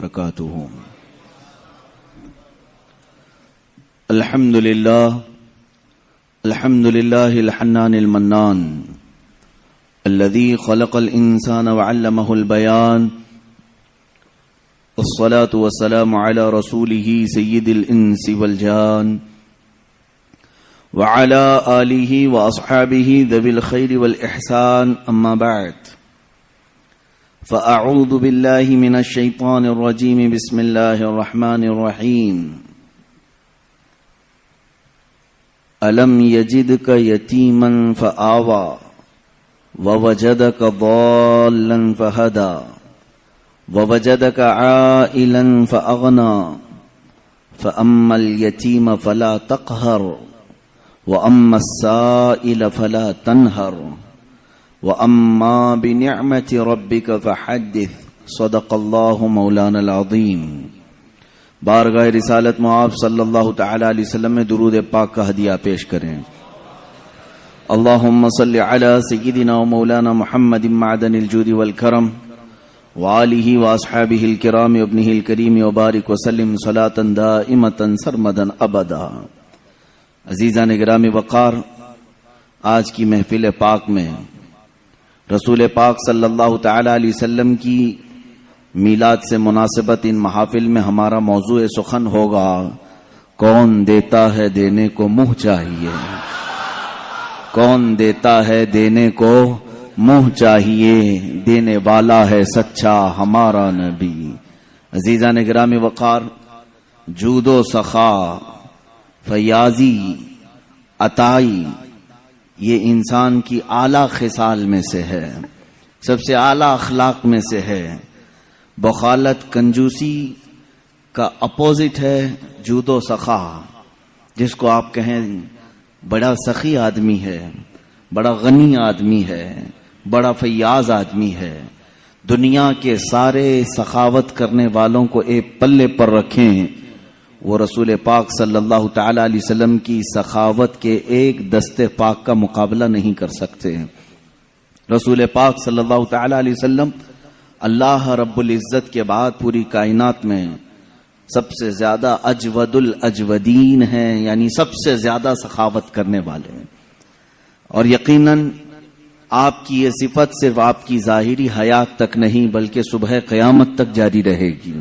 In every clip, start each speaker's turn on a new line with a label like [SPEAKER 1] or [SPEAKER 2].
[SPEAKER 1] وبركاته. الحمد لله الحنان المنان الذي خلق الإنسان وعلمه البيان. الصلاة والسلام على رسوله سيد الإنس والجان وعلى آله وأصحابه ذوي الخير والإحسان. أما بعد، فأعوذ بالله من الشيطان الرجيم. بسم الله الرحمن الرحيم. ألم يجدك يتيما فآوى ووجدك ضالا فهدى ووجدك عائلا فأغنى فأما اليتيم فلا تقهر وأما السائل فلا تنهر وأما بنعمة ربك فحدث. صدق الله مولانا العظيم. بارگاہ رسالت معاب صلی اللہ تعالی علیہ وسلم میں درود پاک کا ہدیہ پیش کریں. اللہم صلی علی سیدنا و مولانا محمد معدن الجود والکرم وآلہ واصحابہ الکرام وابنہ الکریم وبارک وسلم صلاة دائمتا سرمدا ابدا. عزیزان گرامی وقار، آج کی محفل پاک میں رسول پاک صلی اللہ تعالی علیہ وسلم کی میلاد سے مناسبت ان محافل میں ہمارا موضوع سخن ہوگا، کون دیتا ہے دینے کو منہ چاہیے. کون دیتا ہے دینے کو منہ چاہیے، دینے والا ہے سچا ہمارا نبی. عزیزان گرامی وقار، جود و سخا، فیاضی، عطائی، یہ انسان کی اعلیٰ خصال میں سے ہے، سب سے اعلیٰ اخلاق میں سے ہے. بخالت کنجوسی کا اپوزٹ ہے جود و سخا. جس کو آپ کہیں بڑا سخی آدمی ہے، بڑا غنی آدمی ہے، بڑا فیاض آدمی ہے، دنیا کے سارے سخاوت کرنے والوں کو ایک پلے پر رکھیں، وہ رسول پاک صلی اللہ تعالی علیہ وسلم کی سخاوت کے ایک دستے پاک کا مقابلہ نہیں کر سکتے. رسول پاک صلی اللہ تعالی علیہ وسلم اللہ رب العزت کے بعد پوری کائنات میں سب سے زیادہ اجود الاجودین ہیں، یعنی سب سے زیادہ سخاوت کرنے والے ہیں. اور یقیناً آپ کی یہ صفت صرف آپ کی ظاہری حیات تک نہیں بلکہ صبح قیامت تک جاری رہے گی.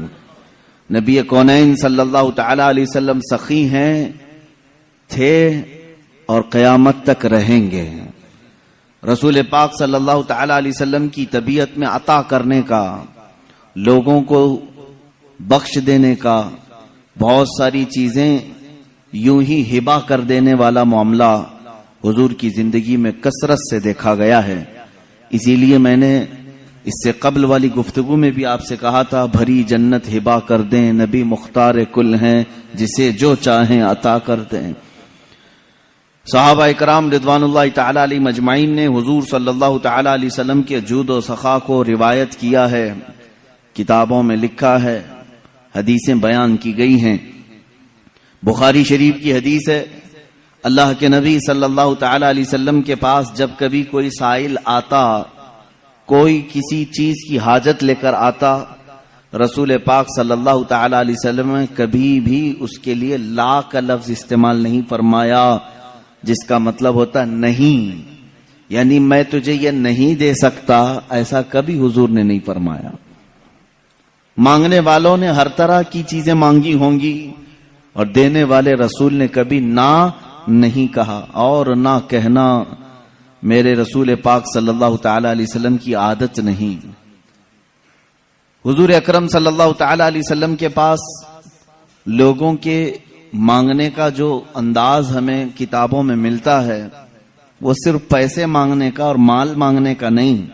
[SPEAKER 1] نبی کونین صلی اللہ تعالی علیہ وسلم سخی ہیں، تھے اور قیامت تک رہیں گے. رسول پاک صلی اللہ تعالی علیہ وسلم کی طبیعت میں عطا کرنے کا، لوگوں کو بخش دینے کا، بہت ساری چیزیں یوں ہی ہبہ کر دینے والا معاملہ حضور کی زندگی میں کثرت سے دیکھا گیا ہے. اسی لیے میں نے اس سے قبل والی گفتگو میں بھی آپ سے کہا تھا، بھری جنت ہبہ کر دیں، نبی مختار کل ہیں، جسے جو چاہیں عطا کر دیں. صحابہ اکرام رضوان اللہ تعالی علیہ مجمعین نے حضور صلی اللہ تعالی علیہ وسلم کے جود و سخا کو روایت کیا ہے، کتابوں میں لکھا ہے، حدیثیں بیان کی گئی ہیں. بخاری شریف کی حدیث ہے، اللہ کے نبی صلی اللہ تعالی علیہ وسلم کے پاس جب کبھی کوئی سائل آتا، کوئی کسی چیز کی حاجت لے کر آتا، رسول پاک صلی اللہ تعالی علیہ وسلم نے کبھی بھی اس کے لیے لا کا لفظ استعمال نہیں فرمایا، جس کا مطلب ہوتا نہیں، یعنی میں تجھے یہ نہیں دے سکتا، ایسا کبھی حضور نے نہیں فرمایا. مانگنے والوں نے ہر طرح کی چیزیں مانگی ہوں گی اور دینے والے رسول نے کبھی نہ نہیں کہا، اور نہ کہنا میرے رسول پاک صلی اللہ تعالی علیہ وسلم کی عادت نہیں. حضور اکرم صلی اللہ تعالی علیہ وسلم کے پاس لوگوں کے مانگنے کا جو انداز ہمیں کتابوں میں ملتا ہے وہ صرف پیسے مانگنے کا اور مال مانگنے کا نہیں.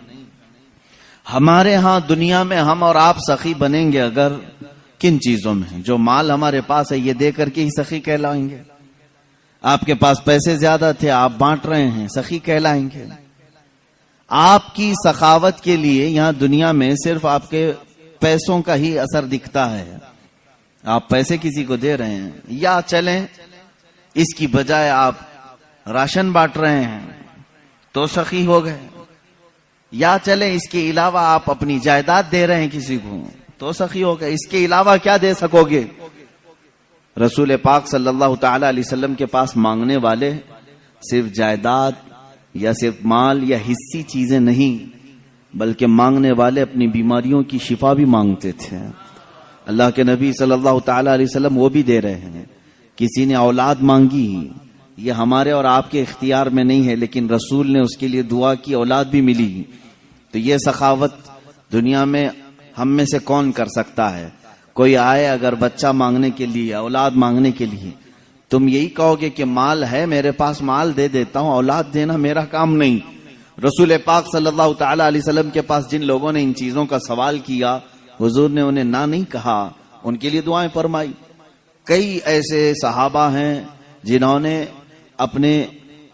[SPEAKER 1] ہمارے ہاں دنیا میں ہم اور آپ سخی بنیں گے اگر کن چیزوں میں؟ جو مال ہمارے پاس ہے یہ دے کر کے ہی سخی کہلائیں گے. آپ کے پاس پیسے زیادہ تھے، آپ بانٹ رہے ہیں، سخی کہلائیں گے. آپ کی سخاوت کے لیے یہاں دنیا میں صرف آپ کے پیسوں کا ہی اثر دکھتا ہے. آپ پیسے کسی کو دے رہے ہیں، یا چلیں اس کی بجائے آپ راشن بانٹ رہے ہیں تو سخی ہو گئے، یا چلیں اس کے علاوہ آپ اپنی جائیداد دے رہے ہیں کسی کو تو سخی ہو گئے، اس کے علاوہ کیا دے سکو گے؟ رسول پاک صلی اللہ تعالی علیہ وسلم کے پاس مانگنے والے صرف جائیداد یا صرف مال یا حصی چیزیں نہیں، بلکہ مانگنے والے اپنی بیماریوں کی شفا بھی مانگتے تھے۔ اللہ کے نبی صلی اللہ تعالی علیہ وسلم وہ بھی دے رہے ہیں۔ کسی نے اولاد مانگی، یہ ہمارے اور آپ کے اختیار میں نہیں ہے، لیکن رسول نے اس کے لیے دعا کی، اولاد بھی ملی۔ تو یہ سخاوت دنیا میں ہم میں سے کون کر سکتا ہے؟ کوئی آئے اگر بچہ مانگنے کے لیے، اولاد مانگنے کے لیے، تم یہی کہو گے کہ مال ہے میرے پاس، مال دے دیتا ہوں، اولاد دینا میرا کام نہیں۔ رسول پاک صلی اللہ تعالی علیہ وسلم کے پاس جن لوگوں نے ان چیزوں کا سوال کیا، حضور نے انہیں نہ نہیں کہا، ان کے لیے دعائیں فرمائی۔ کئی ایسے صحابہ ہیں جنہوں نے اپنے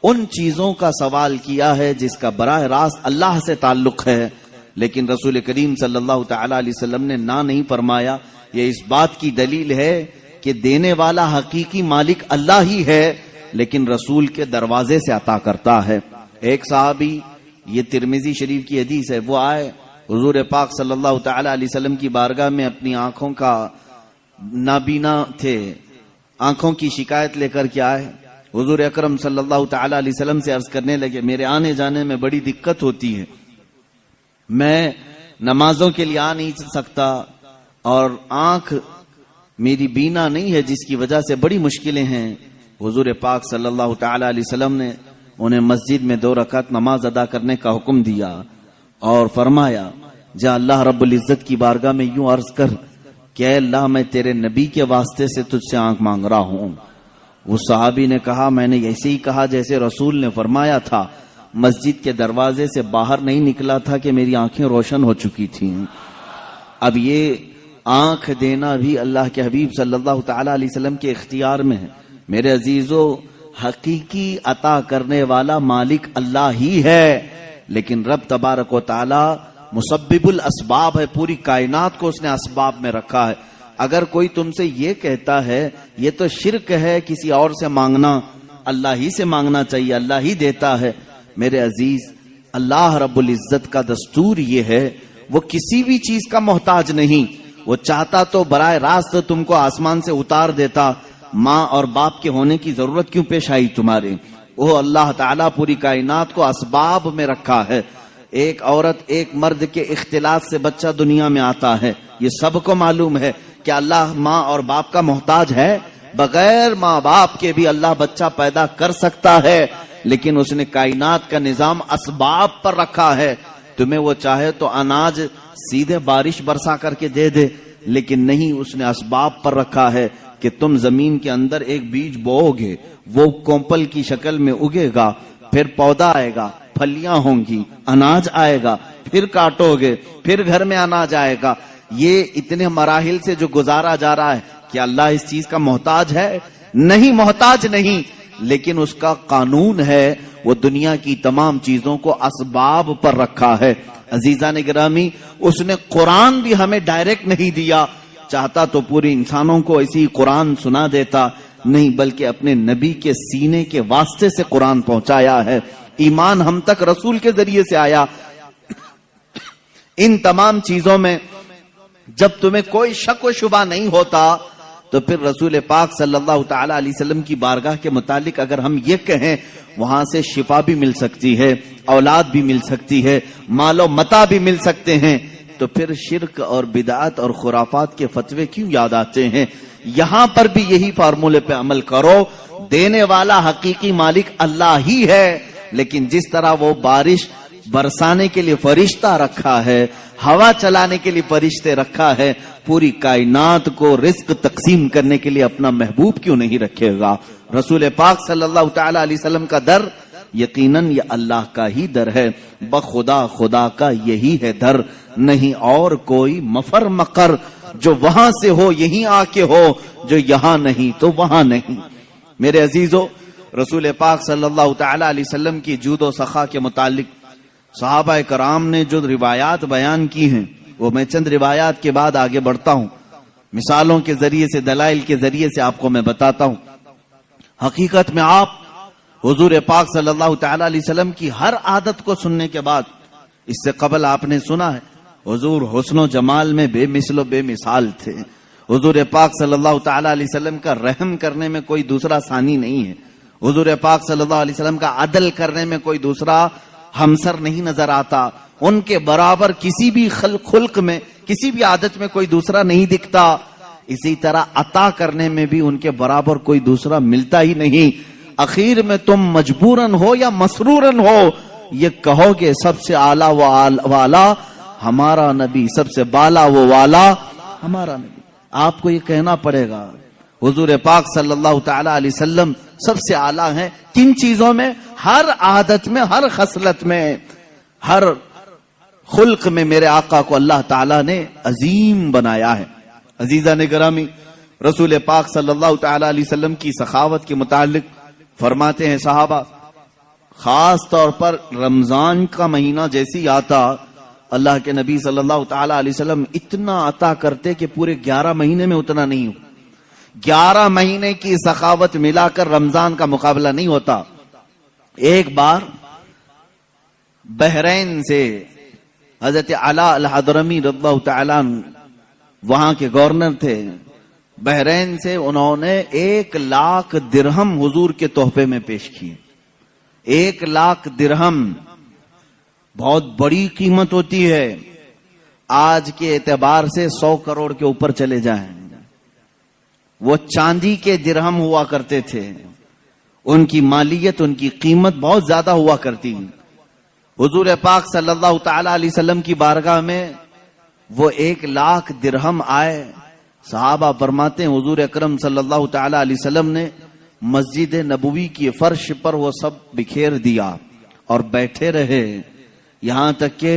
[SPEAKER 1] ان چیزوں کا سوال کیا ہے جس کا براہ راست اللہ سے تعلق ہے، لیکن رسول کریم صلی اللہ تعالی علیہ وسلم نے نہ نہیں فرمایا۔ یہ اس بات کی دلیل ہے کہ دینے والا حقیقی مالک اللہ ہی ہے، لیکن رسول کے دروازے سے عطا کرتا ہے۔ ایک صحابی، یہ ترمذی شریف کی حدیث ہے، وہ آئے حضور پاک صلی اللہ تعالی علیہ وسلم کی بارگاہ میں، اپنی آنکھوں کا نابینا تھے، آنکھوں کی شکایت لے کر کے آئے۔ حضور اکرم صلی اللہ تعالی علیہ وسلم سے عرض کرنے لگے، میرے آنے جانے میں بڑی دقت ہوتی ہے، میں نمازوں کے لیے آ نہیں سکتا، اور آنکھ میری بینا نہیں ہے جس کی وجہ سے بڑی مشکلیں ہیں۔ حضور پاک صلی اللہ تعالی علیہ وسلم نے انہیں مسجد میں 2 رکعت نماز ادا کرنے کا حکم دیا اور فرمایا، جا اللہ رب العزت کی بارگاہ میں یوں عرض کر کہ اے اللہ، میں تیرے نبی کے واسطے سے تجھ سے آنکھ مانگ رہا ہوں۔ وہ صحابی نے کہا، میں نے ایسے ہی کہا جیسے رسول نے فرمایا تھا، مسجد کے دروازے سے باہر نہیں نکلا تھا کہ میری آنکھیں روشن ہو چکی تھیں۔ اب یہ آنکھ دینا بھی اللہ کے حبیب صلی اللہ تعالی علیہ وسلم کے اختیار میں ہے۔ میرے عزیزو، حقیقی عطا کرنے والا مالک اللہ ہی ہے، لیکن رب تبارک و تعالی مسبب الاسباب ہے، پوری کائنات کو اس نے اسباب میں رکھا ہے۔ اگر کوئی تم سے یہ کہتا ہے یہ تو شرک ہے کسی اور سے مانگنا، اللہ ہی سے مانگنا چاہیے، اللہ ہی دیتا ہے۔ میرے عزیز، اللہ رب العزت کا دستور یہ ہے، وہ کسی بھی چیز کا محتاج نہیں۔ وہ چاہتا تو براہ راست تم کو آسمان سے اتار دیتا، ماں اور باپ کے ہونے کی ضرورت کیوں پیش آئی تمہارے؟ وہ اللہ تعالیٰ پوری کائنات کو اسباب میں رکھا ہے۔ ایک عورت ایک مرد کے اختلاط سے بچہ دنیا میں آتا ہے، یہ سب کو معلوم ہے کہ اللہ ماں اور باپ کا محتاج ہے؟ بغیر ماں باپ کے بھی اللہ بچہ پیدا کر سکتا ہے، لیکن اس نے کائنات کا نظام اسباب پر رکھا ہے۔ تمہیں وہ چاہے تو اناج سیدھے بارش برسا کر کے دے دے، لیکن نہیں، اس نے اسباب پر رکھا ہے کہ تم زمین کے اندر ایک بیج بو گے، وہ کومپل کی شکل میں اگے گا، پھر پودا آئے گا، پھلیاں ہوں گی، اناج آئے گا، پھر کاٹو گے، پھر گھر میں اناج آئے گا۔ یہ اتنے مراحل سے جو گزارا جا رہا ہے، کیا اللہ اس چیز کا محتاج ہے؟ نہیں، محتاج نہیں، لیکن اس کا قانون ہے، وہ دنیا کی تمام چیزوں کو اسباب پر رکھا ہے۔ عزیزان گرامی، اس نے قرآن بھی ہمیں ڈائریکٹ نہیں دیا، چاہتا تو پورے انسانوں کو ایسی قرآن سنا دیتا، نہیں، بلکہ اپنے نبی کے سینے کے واسطے سے قرآن پہنچایا ہے۔ ایمان ہم تک رسول کے ذریعے سے آیا۔ ان تمام چیزوں میں جب تمہیں کوئی شک و شبہ نہیں ہوتا، تو پھر رسول پاک صلی اللہ تعالی علیہ وسلم کی بارگاہ کے متعلق اگر ہم یہ کہیں، وہاں سے شفا بھی مل سکتی ہے، اولاد بھی مل سکتی ہے، مال و متاع بھی مل سکتے ہیں، تو پھر شرک اور بدعت اور خرافات کے فتوے کیوں یاد آتے ہیں؟ یہاں پر بھی یہی فارمولے پہ عمل کرو، دینے والا حقیقی مالک اللہ ہی ہے، لیکن جس طرح وہ بارش برسانے کے لیے فرشتہ رکھا ہے، ہوا چلانے کے لیے فرشتے رکھا ہے، پوری کائنات کو رزق تقسیم کرنے کے لیے اپنا محبوب کیوں نہیں رکھے گا؟ رسول پاک صلی اللہ تعالی علیہ وسلم کا در یقیناً یہ اللہ کا ہی در ہے، بخدا خدا کا یہی ہے در، نہیں اور کوئی مفر مقر جو وہاں سے ہو یہیں آ کے ہو، جو یہاں نہیں تو وہاں نہیں۔ میرے عزیزو، رسول پاک صلی اللہ تعالی علیہ وسلم کی جود و سخا کے متعلق صحابہ کرام نے جو روایات بیان کی ہیں، وہ میں چند روایات کے بعد آگے بڑھتا ہوں، مثالوں کے ذریعے سے، دلائل کے ذریعے سے آپ کو میں بتاتا ہوں۔ حقیقت میں آپ حضور پاک صلی اللہ تعالی علیہ وسلم کی ہر عادت کو سننے کے بعد، اس سے قبل آپ نے سنا ہے حضور حسن و جمال میں بے مثل و بے مثال تھے. حضور پاک صلی اللہ تعالی علیہ وسلم کا رحم کرنے میں کوئی دوسرا ثانی نہیں ہے. حضور پاک صلی اللہ علیہ وسلم کا عدل کرنے میں کوئی دوسرا ہمسر نہیں نظر آتا. ان کے برابر کسی بھی خلق میں، کسی بھی عادت میں کوئی دوسرا نہیں دکھتا. اسی طرح عطا کرنے میں بھی ان کے برابر کوئی دوسرا ملتا ہی نہیں. اخیر میں تم مجبوراً ہو یا مسرورن ہو یہ کہو کہ سب سے اعلیٰ و والا ہمارا نبی، سب سے بالا و والا ہمارا نبی. آپ کو یہ کہنا پڑے گا حضور پاک صلی اللہ تعالی علیہ وسلم سب سے اعلیٰ ہیں. کن چیزوں میں؟ ہر عادت میں، ہر خصلت میں، ہر خلق میں میرے آقا کو اللہ تعالیٰ نے عظیم بنایا ہے. عزیزان گرامی، رسول پاک صلی اللہ تعالی علیہ وسلم کی سخاوت کے متعلق فرماتے ہیں صحابہ، خاص طور پر رمضان کا مہینہ جیسی آتا اللہ کے نبی صلی اللہ تعالی علیہ وسلم اتنا عطا کرتے کہ پورے 11 مہینے میں اتنا نہیں ہو. 11 مہینے کی سخاوت ملا کر رمضان کا مقابلہ نہیں ہوتا. ایک بار بحرین سے حضرت علا الحضرمی رضی اللہ تعالیٰ وہاں کے گورنر تھے. بحرین سے انہوں نے 1 لاکھ درہم حضور کے تحفے میں پیش کیے. 1 لاکھ درہم بہت بڑی قیمت ہوتی ہے. آج کے اعتبار سے 100 کروڑ کے اوپر چلے جائیں. وہ چاندی کے درہم ہوا کرتے تھے. ان کی مالیت، ان کی قیمت بہت زیادہ ہوا کرتی. حضور پاک صلی اللہ تعالی علیہ وسلم کی بارگاہ میں وہ 1 لاکھ درہم آئے. صحابہ فرماتے ہیں حضور اکرم صلی اللہ تعالی علیہ وسلم نے مسجد نبوی کی فرش پر وہ سب بکھیر دیا اور بیٹھے رہے. یہاں تک کہ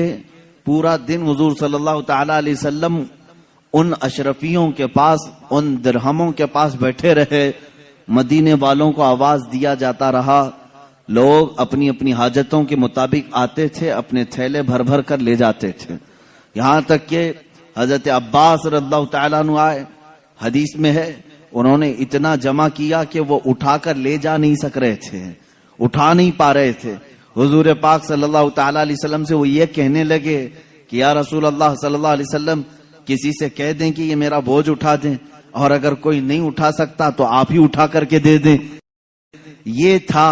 [SPEAKER 1] پورا دن حضور صلی اللہ تعالی علیہ وسلم ان اشرفیوں کے پاس، ان درہموں کے پاس بیٹھے رہے. مدینے والوں کو آواز دیا جاتا رہا. لوگ اپنی اپنی حاجتوں کے مطابق آتے تھے، اپنے تھیلے بھر بھر کر لے جاتے تھے. یہاں تک کہ حضرت عباس رضی اللہ تعالیٰ عنہ آئے. حدیث میں ہے انہوں نے اتنا جمع کیا کہ وہ اٹھا کر لے جا نہیں سک رہے تھے، اٹھا نہیں پا رہے تھے. حضور پاک صلی اللہ تعالی علیہ وسلم سے وہ یہ کہنے لگے کہ یا رسول اللہ صلی اللہ علیہ وسلم کسی سے کہہ دیں کہ یہ میرا بوجھ اٹھا دیں، اور اگر کوئی نہیں اٹھا سکتا تو آپ ہی اٹھا کر کے دے دیں. یہ تھا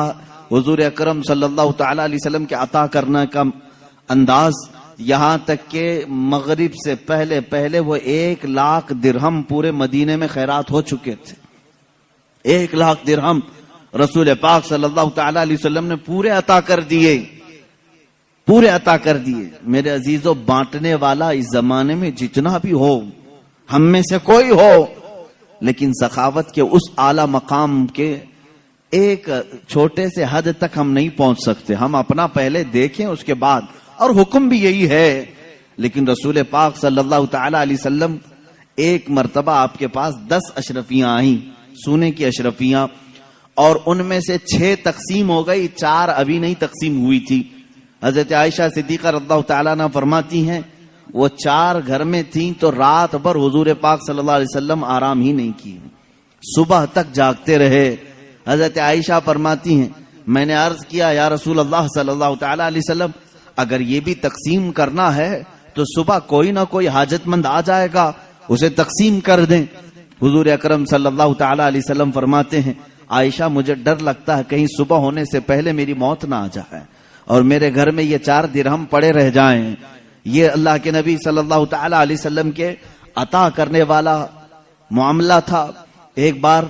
[SPEAKER 1] حضور اکرم صلی اللہ تعالی علیہ وسلم کے عطا کرنے کا انداز. یہاں تک کہ مغرب سے پہلے وہ 1 لاکھ درہم پورے مدینے میں خیرات ہو چکے تھے. 1 لاکھ درہم رسول پاک صلی اللہ تعالی علیہ وسلم نے پورے عطا کر دیے، پورے عطا کر دیے. میرے عزیزو، بانٹنے والا اس زمانے میں جتنا بھی ہو، ہم میں سے کوئی ہو، لیکن سخاوت کے اس اعلی مقام کے ایک چھوٹے سے حد تک ہم نہیں پہنچ سکتے. ہم اپنا پہلے دیکھیں، اس کے بعد، اور حکم بھی یہی ہے. لیکن رسول پاک صلی اللہ تعالی علیہ وسلم ایک مرتبہ آپ کے پاس 10 اشرفیاں آئیں، سونے کی اشرفیاں، اور ان میں سے 6 تقسیم ہو گئی، 4 ابھی نہیں تقسیم ہوئی تھی. حضرت عائشہ صدیقہ رضی اللہ تعالیٰ عنہ فرماتی ہیں وہ 4 گھر میں تھیں تو رات بھر حضور پاک صلی اللہ علیہ وسلم آرام ہی نہیں کیے، صبح تک جاگتے رہے. حضرت عائشہ فرماتی ہیں میں نے عرض کیا یا رسول اللہ صلی اللہ تعالی علیہ وسلم اگر یہ بھی تقسیم کرنا ہے تو صبح کوئی نہ کوئی حاجت مند آ جائے گا، اسے تقسیم کر دیں. حضور اکرم صلی اللہ تعالی علیہ وسلم فرماتے ہیں عائشہ مجھے ڈر لگتا ہے کہیں صبح ہونے سے پہلے میری موت نہ آ جائے اور میرے گھر میں یہ 4 درہم پڑے رہ جائیں. یہ اللہ کے نبی صلی اللہ تعالی علیہ وسلم کے عطا کرنے والا معاملہ تھا. ایک بار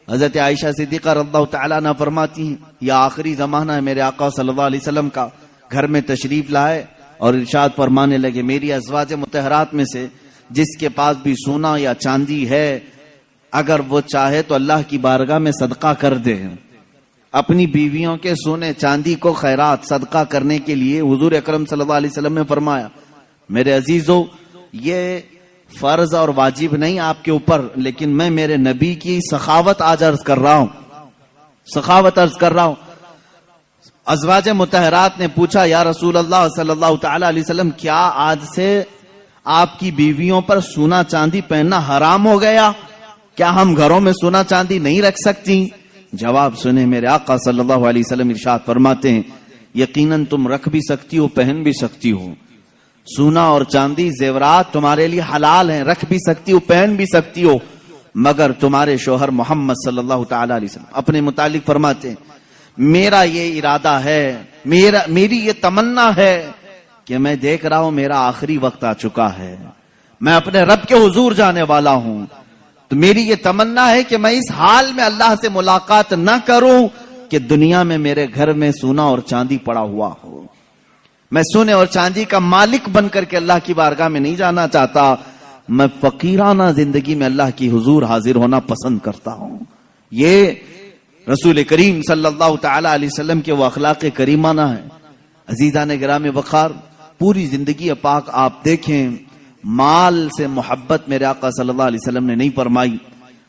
[SPEAKER 1] حضرت عائشہ صدیقہ رضی اللہ تعالیٰ عنہ فرماتی ہیں یہ آخری زمانہ ہے میرے آقا صلی اللہ علیہ وسلم کا. گھر میں تشریف لائے اور ارشاد فرمانے لگے میری ازواج مطہرات میں سے جس کے پاس بھی سونا یا چاندی ہے اگر وہ چاہے تو اللہ کی بارگاہ میں صدقہ کر دے. اپنی بیویوں کے سونے چاندی کو خیرات صدقہ کرنے کے لیے حضور اکرم صلی اللہ علیہ وسلم نے فرمایا. میرے عزیزو، یہ فرض اور واجب نہیں آپ کے اوپر، لیکن میں میرے نبی کی سخاوت آج عرض کر رہا ہوں، سخاوت عرض کر رہا ہوں. ازواج مطہرات نے پوچھا یا رسول اللہ صلی اللہ تعالی علیہ وسلم کیا آج سے آپ کی بیویوں پر سونا چاندی پہننا حرام ہو گیا؟ کیا ہم گھروں میں سونا چاندی نہیں رکھ سکتی؟ جواب سنیں میرے آقا صلی اللہ علیہ وسلم ارشاد فرماتے ہیں یقیناً تم رکھ بھی سکتی ہو، پہن بھی سکتی ہو. سونا اور چاندی زیورات تمہارے لیے حلال ہیں، رکھ بھی سکتی ہو، پہن بھی سکتی ہو، مگر تمہارے شوہر محمد صلی اللہ تعالی علیہ وسلم اپنے متعلق فرماتے ہیں میرا یہ ارادہ ہے، میری یہ تمنا ہے کہ میں دیکھ رہا ہوں میرا آخری وقت آ چکا ہے، میں اپنے رب کے حضور جانے والا ہوں، تو میری یہ تمنا ہے کہ میں اس حال میں اللہ سے ملاقات نہ کروں کہ دنیا میں میرے گھر میں سونا اور چاندی پڑا ہوا ہو۔ میں سونے اور چاندی کا مالک بن کر کے اللہ کی بارگاہ میں نہیں جانا چاہتا، میں فقیرانہ زندگی میں اللہ کی حضور حاضر ہونا پسند کرتا ہوں۔ یہ رسول کریم صلی اللہ تعالی علیہ وسلم کے وہ اخلاق کریمانہ ہیں۔ عزیزان گرامی وقار، پوری زندگی پاک آپ دیکھیں، مال سے محبت میرے آقا صلی اللہ علیہ وسلم نے نہیں فرمائی۔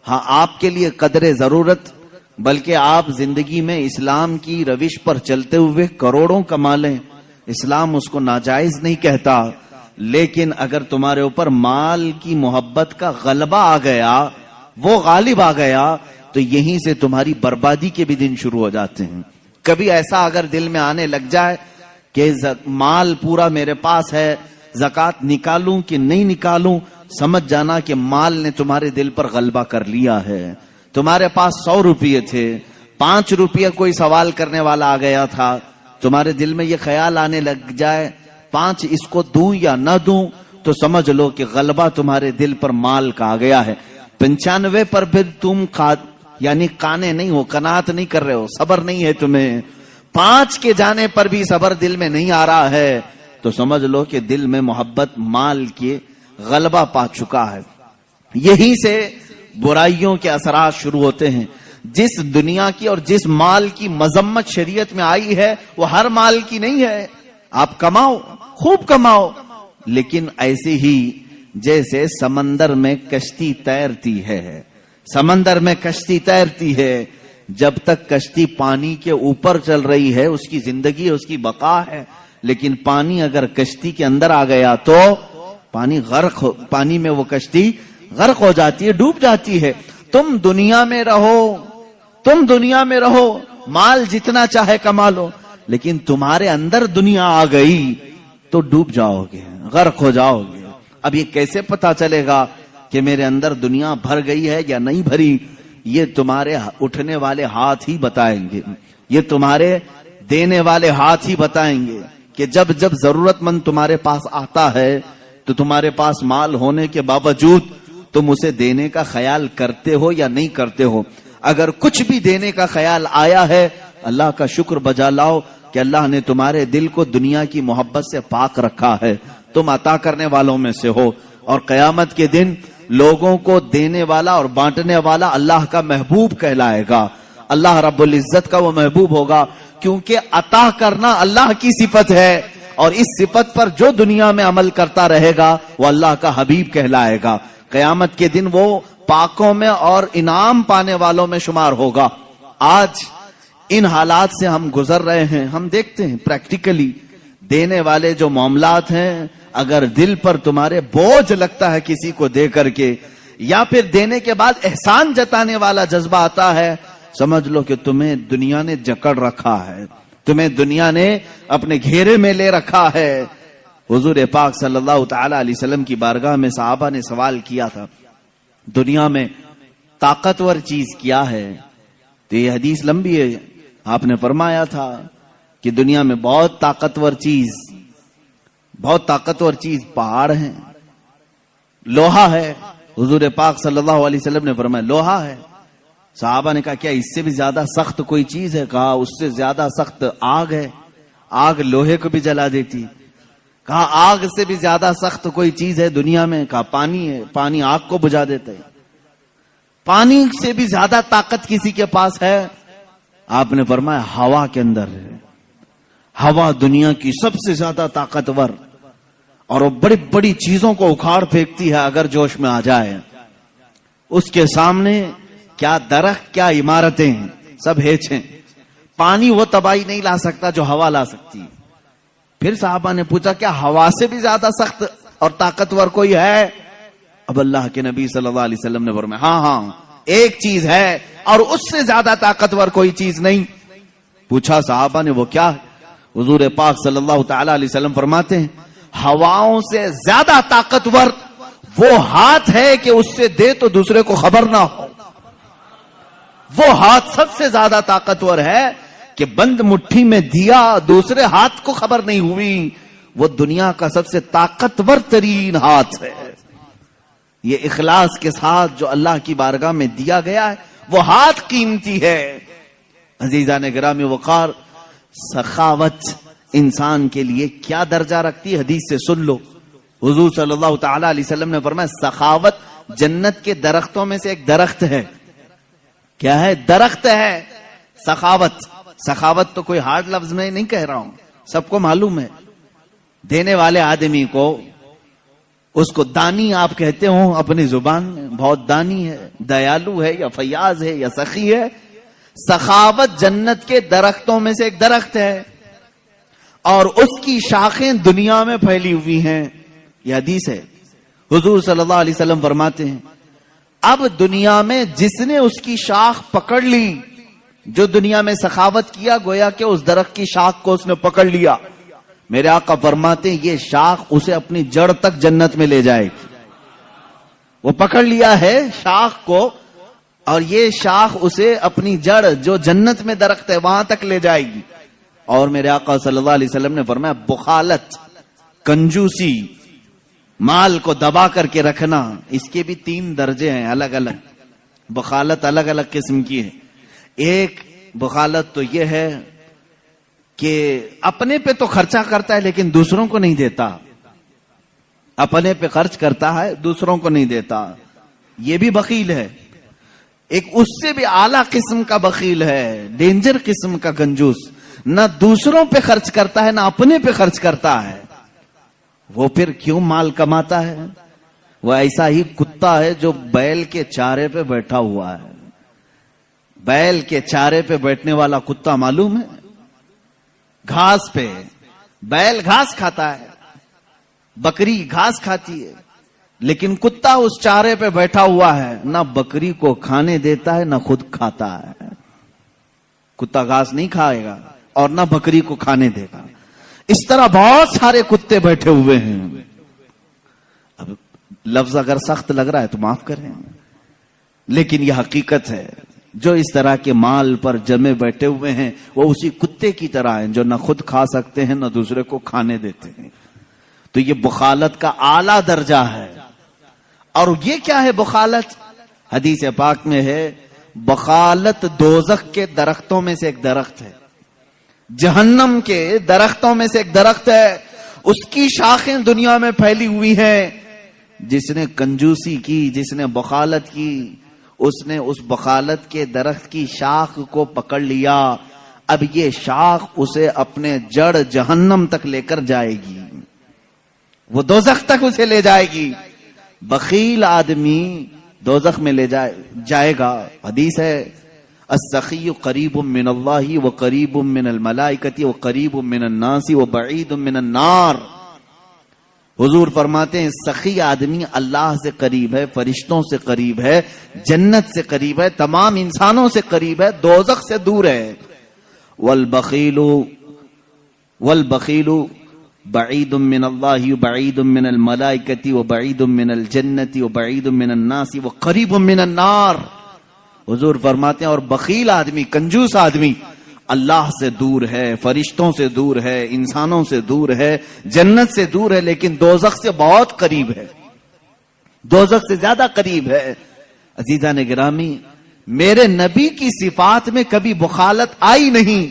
[SPEAKER 1] ہاں آپ کے لیے قدر ضرورت، بلکہ آپ زندگی میں اسلام کی روش پر چلتے ہوئے کروڑوں کما لیں، اسلام اس کو ناجائز نہیں کہتا، لیکن اگر تمہارے اوپر مال کی محبت کا غلبہ آ گیا، وہ غالب آ گیا، تو یہیں سے تمہاری بربادی کے بھی دن شروع ہو جاتے ہیں۔ کبھی ایسا اگر دل میں آنے لگ جائے کہ مال پورا میرے پاس ہے، زکوٰۃ نکالوں کہ نہیں نکالوں، سمجھ جانا کہ مال نے تمہارے دل پر غلبہ کر لیا ہے۔ تمہارے پاس 100 روپے تھے، 5 روپے کوئی سوال کرنے والا آ گیا تھا، تمہارے دل میں یہ خیال آنے لگ جائے 5 اس کو دوں یا نہ دوں، تو سمجھ لو کہ غلبہ تمہارے دل پر مال کا آ گیا ہے۔ 95 پر پھر تم یعنی کانے نہیں ہو، قناعت نہیں کر رہے ہو، صبر نہیں ہے تمہیں، 5 کے جانے پر بھی صبر دل میں نہیں آ رہا ہے، تو سمجھ لو کہ دل میں محبت مال کے غلبہ پا چکا ہے۔ یہی سے برائیوں کے اثرات شروع ہوتے ہیں۔ جس دنیا کی اور جس مال کی مذمت شریعت میں آئی ہے وہ ہر مال کی نہیں ہے۔ آپ کماؤ، خوب کماؤ، لیکن ایسے ہی جیسے سمندر میں کشتی تیرتی ہے، سمندر میں کشتی تیرتی ہے، جب تک کشتی پانی کے اوپر چل رہی ہے اس کی زندگی، اس کی بقا ہے، لیکن پانی اگر کشتی کے اندر آ گیا تو پانی میں وہ کشتی غرق ہو جاتی ہے، ڈوب جاتی ہے۔ تم دنیا میں رہو، تم دنیا میں رہو، مال جتنا چاہے کما لو، لیکن تمہارے اندر دنیا آ گئی تو ڈوب جاؤ گے، غرق ہو جاؤ گے۔ اب یہ کیسے پتا چلے گا کہ میرے اندر دنیا بھر گئی ہے یا نہیں بھری؟ یہ تمہارے اٹھنے والے ہاتھ ہی بتائیں گے، یہ تمہارے دینے والے ہاتھ ہی بتائیں گے کہ جب جب ضرورت مند تمہارے پاس آتا ہے تو تمہارے پاس مال ہونے کے باوجود تم اسے دینے کا خیال کرتے ہو یا نہیں کرتے ہو۔ اگر کچھ بھی دینے کا خیال آیا ہے، اللہ کا شکر بجا لاؤ کہ اللہ نے تمہارے دل کو دنیا کی محبت سے پاک رکھا ہے، تم عطا کرنے والوں میں سے ہو، اور قیامت کے دن لوگوں کو دینے والا اور بانٹنے والا اللہ کا محبوب کہلائے گا، اللہ رب العزت کا وہ محبوب ہوگا، کیونکہ عطا کرنا اللہ کی صفت ہے، اور اس صفت پر جو دنیا میں عمل کرتا رہے گا وہ اللہ کا حبیب کہلائے گا۔ قیامت کے دن وہ پاکوں میں اور انعام پانے والوں میں شمار ہوگا۔ آج ان حالات سے ہم گزر رہے ہیں، ہم دیکھتے ہیں پریکٹیکلی دینے والے جو معاملات ہیں، اگر دل پر تمہارے بوجھ لگتا ہے کسی کو دے کر کے، یا پھر دینے کے بعد احسان جتانے والا جذبہ آتا ہے، سمجھ لو کہ تمہیں دنیا نے جکڑ رکھا ہے، تمہیں دنیا نے اپنے گھیرے میں لے رکھا ہے۔ حضور پاک صلی اللہ تعالی علیہ وسلم کی بارگاہ میں صحابہ نے سوال کیا تھا، دنیا میں طاقتور چیز کیا ہے؟ تو یہ حدیث لمبی ہے، آپ نے فرمایا تھا کہ دنیا میں بہت طاقتور چیز پہاڑ ہیں، لوہا ہے۔ حضور پاک صلی اللہ علیہ وسلم نے فرمایا لوہا ہے۔ صحابہ نے کہا کیا اس سے بھی زیادہ سخت کوئی چیز ہے؟ کہا اس سے زیادہ سخت آگ ہے، آگ لوہے کو بھی جلا دیتی۔ کہا آگ سے بھی زیادہ سخت کوئی چیز ہے دنیا میں؟ کہا پانی ہے، پانی آگ کو بجھا دیتا ہے۔ پانی سے بھی زیادہ طاقت کسی کے پاس ہے؟ آپ نے فرمایا ہوا کے اندر ہے، ہوا دنیا کی سب سے زیادہ طاقتور، اور وہ بڑی بڑی چیزوں کو اکھاڑ پھینکتی ہے اگر جوش میں آ جائے۔ اس کے سامنے کیا درخت، کیا عمارتیں، سب ہیچ ہیں۔ پانی وہ تباہی نہیں لا سکتا جو ہوا لا سکتی۔ پھر صحابہ نے پوچھا کیا ہوا سے بھی زیادہ سخت اور طاقتور کوئی ہے؟ اب اللہ کے نبی صلی اللہ علیہ وسلم نے فرمایا ہاں ایک چیز ہے، اور اس سے زیادہ طاقتور کوئی چیز نہیں۔ پوچھا صحابہ نے وہ کیا ہے؟ حضور پاک صلی اللہ تعالی علیہ وسلم فرماتے ہیں ہواؤں سے زیادہ طاقتور وہ ہاتھ ہے کہ اس سے دے تو دوسرے کو خبر نہ ہو. وہ ہاتھ سب سے زیادہ طاقتور ہے کہ بند مٹھی میں دیا دوسرے ہاتھ کو خبر نہیں ہوئی. وہ دنیا کا سب سے طاقتور ترین ہاتھ ہے. یہ اخلاص کے ساتھ جو اللہ کی بارگاہ میں دیا گیا ہے وہ ہاتھ قیمتی ہے. عزیزان گرامی وقار، سخاوت انسان کے لیے کیا درجہ رکھتی ہے حدیث سے سن لو. حضور صلی اللہ تعالی علیہ وسلم نے فرمایا سخاوت جنت کے درختوں میں سے ایک درخت ہے. کیا ہے؟ درخت ہے سخاوت. سخاوت تو کوئی ہارڈ لفظ میں نہیں کہہ رہا ہوں، سب کو معلوم ہے. دینے والے آدمی کو، اس کو دانی آپ کہتے ہو اپنی زبان میں، بہت دانی ہے، دیالو ہے یا فیاض ہے یا سخی ہے. سخاوت جنت کے درختوں میں سے ایک درخت ہے اور اس کی شاخیں دنیا میں پھیلی ہوئی ہیں. یہ حدیث ہے. حضور صلی اللہ علیہ وسلم فرماتے ہیں اب دنیا میں جس نے اس کی شاخ پکڑ لی، جو دنیا میں سخاوت کیا، گویا کہ اس درخت کی شاخ کو اس نے پکڑ لیا. میرے آقا فرماتے ہیں یہ شاخ اسے اپنی جڑ تک جنت میں لے جائے گی. وہ پکڑ لیا ہے شاخ کو اور یہ شاخ اسے اپنی جڑ جو جنت میں درخت ہے وہاں تک لے جائے گی. اور میرے آقا صلی اللہ علیہ وسلم نے فرمایا بخالت، کنجوسی، مال کو دبا کر کے رکھنا، اس کے بھی 3 درجے ہیں الگ الگ. بخالت الگ الگ قسم کی ہے. ایک بخالت تو یہ ہے کہ اپنے پہ تو خرچہ کرتا ہے لیکن دوسروں کو نہیں دیتا. اپنے پہ خرچ کرتا ہے دوسروں کو نہیں دیتا، یہ بھی بخیل ہے. ایک اس سے بھی اعلیٰ قسم کا بخیل ہے، ڈینجر قسم کا کنجوس، نہ دوسروں پہ خرچ کرتا ہے نہ اپنے پہ خرچ کرتا ہے. وہ پھر کیوں مال کماتا ہے؟ وہ ایسا ہی کتا ہے جو بیل کے چارے پہ بیٹھا ہوا ہے. بیل کے چارے پہ بیٹھنے والا کتا معلوم ہے؟ گھاس پہ. بیل گھاس کھاتا ہے، بکری گھاس کھاتی ہے، لیکن کتا اس چارے پہ بیٹھا ہوا ہے، نہ بکری کو کھانے دیتا ہے نہ خود کھاتا ہے. کتا گھاس نہیں کھائے گا اور نہ بکری کو کھانے دے گا. اس طرح بہت سارے کتے بیٹھے ہوئے ہیں. اب لفظ اگر سخت لگ رہا ہے تو معاف کریں، لیکن یہ حقیقت ہے. جو اس طرح کے مال پر جمے بیٹھے ہوئے ہیں وہ اسی کتے کی طرح ہیں جو نہ خود کھا سکتے ہیں نہ دوسرے کو کھانے دیتے ہیں. تو یہ بخالت کا اعلیٰ درجہ ہے. اور یہ کیا ہے بخالت؟ حدیث پاک میں ہے بخالت دوزخ کے درختوں میں سے ایک درخت ہے، جہنم کے درختوں میں سے ایک درخت ہے. اس کی شاخیں دنیا میں پھیلی ہوئی ہیں. جس نے کنجوسی کی، جس نے بخالت کی، اس نے اس بخالت کے درخت کی شاخ کو پکڑ لیا. اب یہ شاخ اسے اپنے جڑ جہنم تک لے کر جائے گی، وہ دوزخ تک اسے لے جائے گی. بخیل آدمی دوزخ میں لے جائے گا. حدیث ہے السخی قریب من اللہ وقریب من الملائکۃ وقریب من الناس وبعید من النار. حضور فرماتے ہیں سخی آدمی اللہ سے قریب ہے، فرشتوں سے قریب ہے، جنت سے قریب ہے، تمام انسانوں سے قریب ہے، دوزخ سے دور ہے. والبخیل بعید من اللہ بعید من الملائکۃ وبعید من الجنت وبعید من الناس وقریب من النار. حضور فرماتے ہیں اور بخیل آدمی، کنجوس آدمی اللہ سے دور ہے، فرشتوں سے دور ہے، انسانوں سے دور ہے، جنت سے دور ہے، لیکن دوزخ سے بہت قریب ہے، دوزخ سے زیادہ قریب ہے. عزیزان گرامی، میرے نبی کی صفات میں کبھی بخالت آئی نہیں.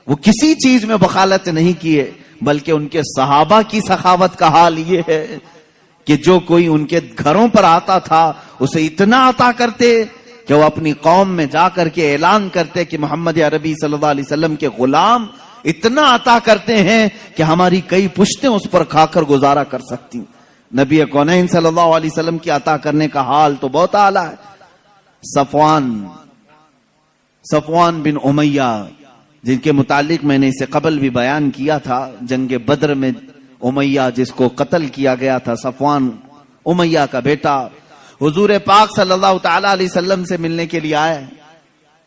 [SPEAKER 1] وہ کسی چیز میں بخالت نہیں کیے، بلکہ ان کے صحابہ کی سخاوت کا حال یہ ہے کہ جو کوئی ان کے گھروں پر آتا تھا اسے اتنا عطا کرتے کہ وہ اپنی قوم میں جا کر کے اعلان کرتے کہ محمد عربی صلی اللہ علیہ وسلم کے غلام اتنا عطا کرتے ہیں کہ ہماری کئی پشتیں اس پر کھا کر گزارا کر سکتی. نبی کونین صلی اللہ علیہ وسلم کی عطا کرنے کا حال تو بہت اعلیٰ ہے. صفوان بن امیہ، جن کے متعلق میں نے اسے قبل بھی بیان کیا تھا، جنگ بدر میں امیہ جس کو قتل کیا گیا تھا، صفوان امیہ کا بیٹا حضور پاک صلی اللہ تعالی علیہ وسلم سے ملنے کے لیے آئے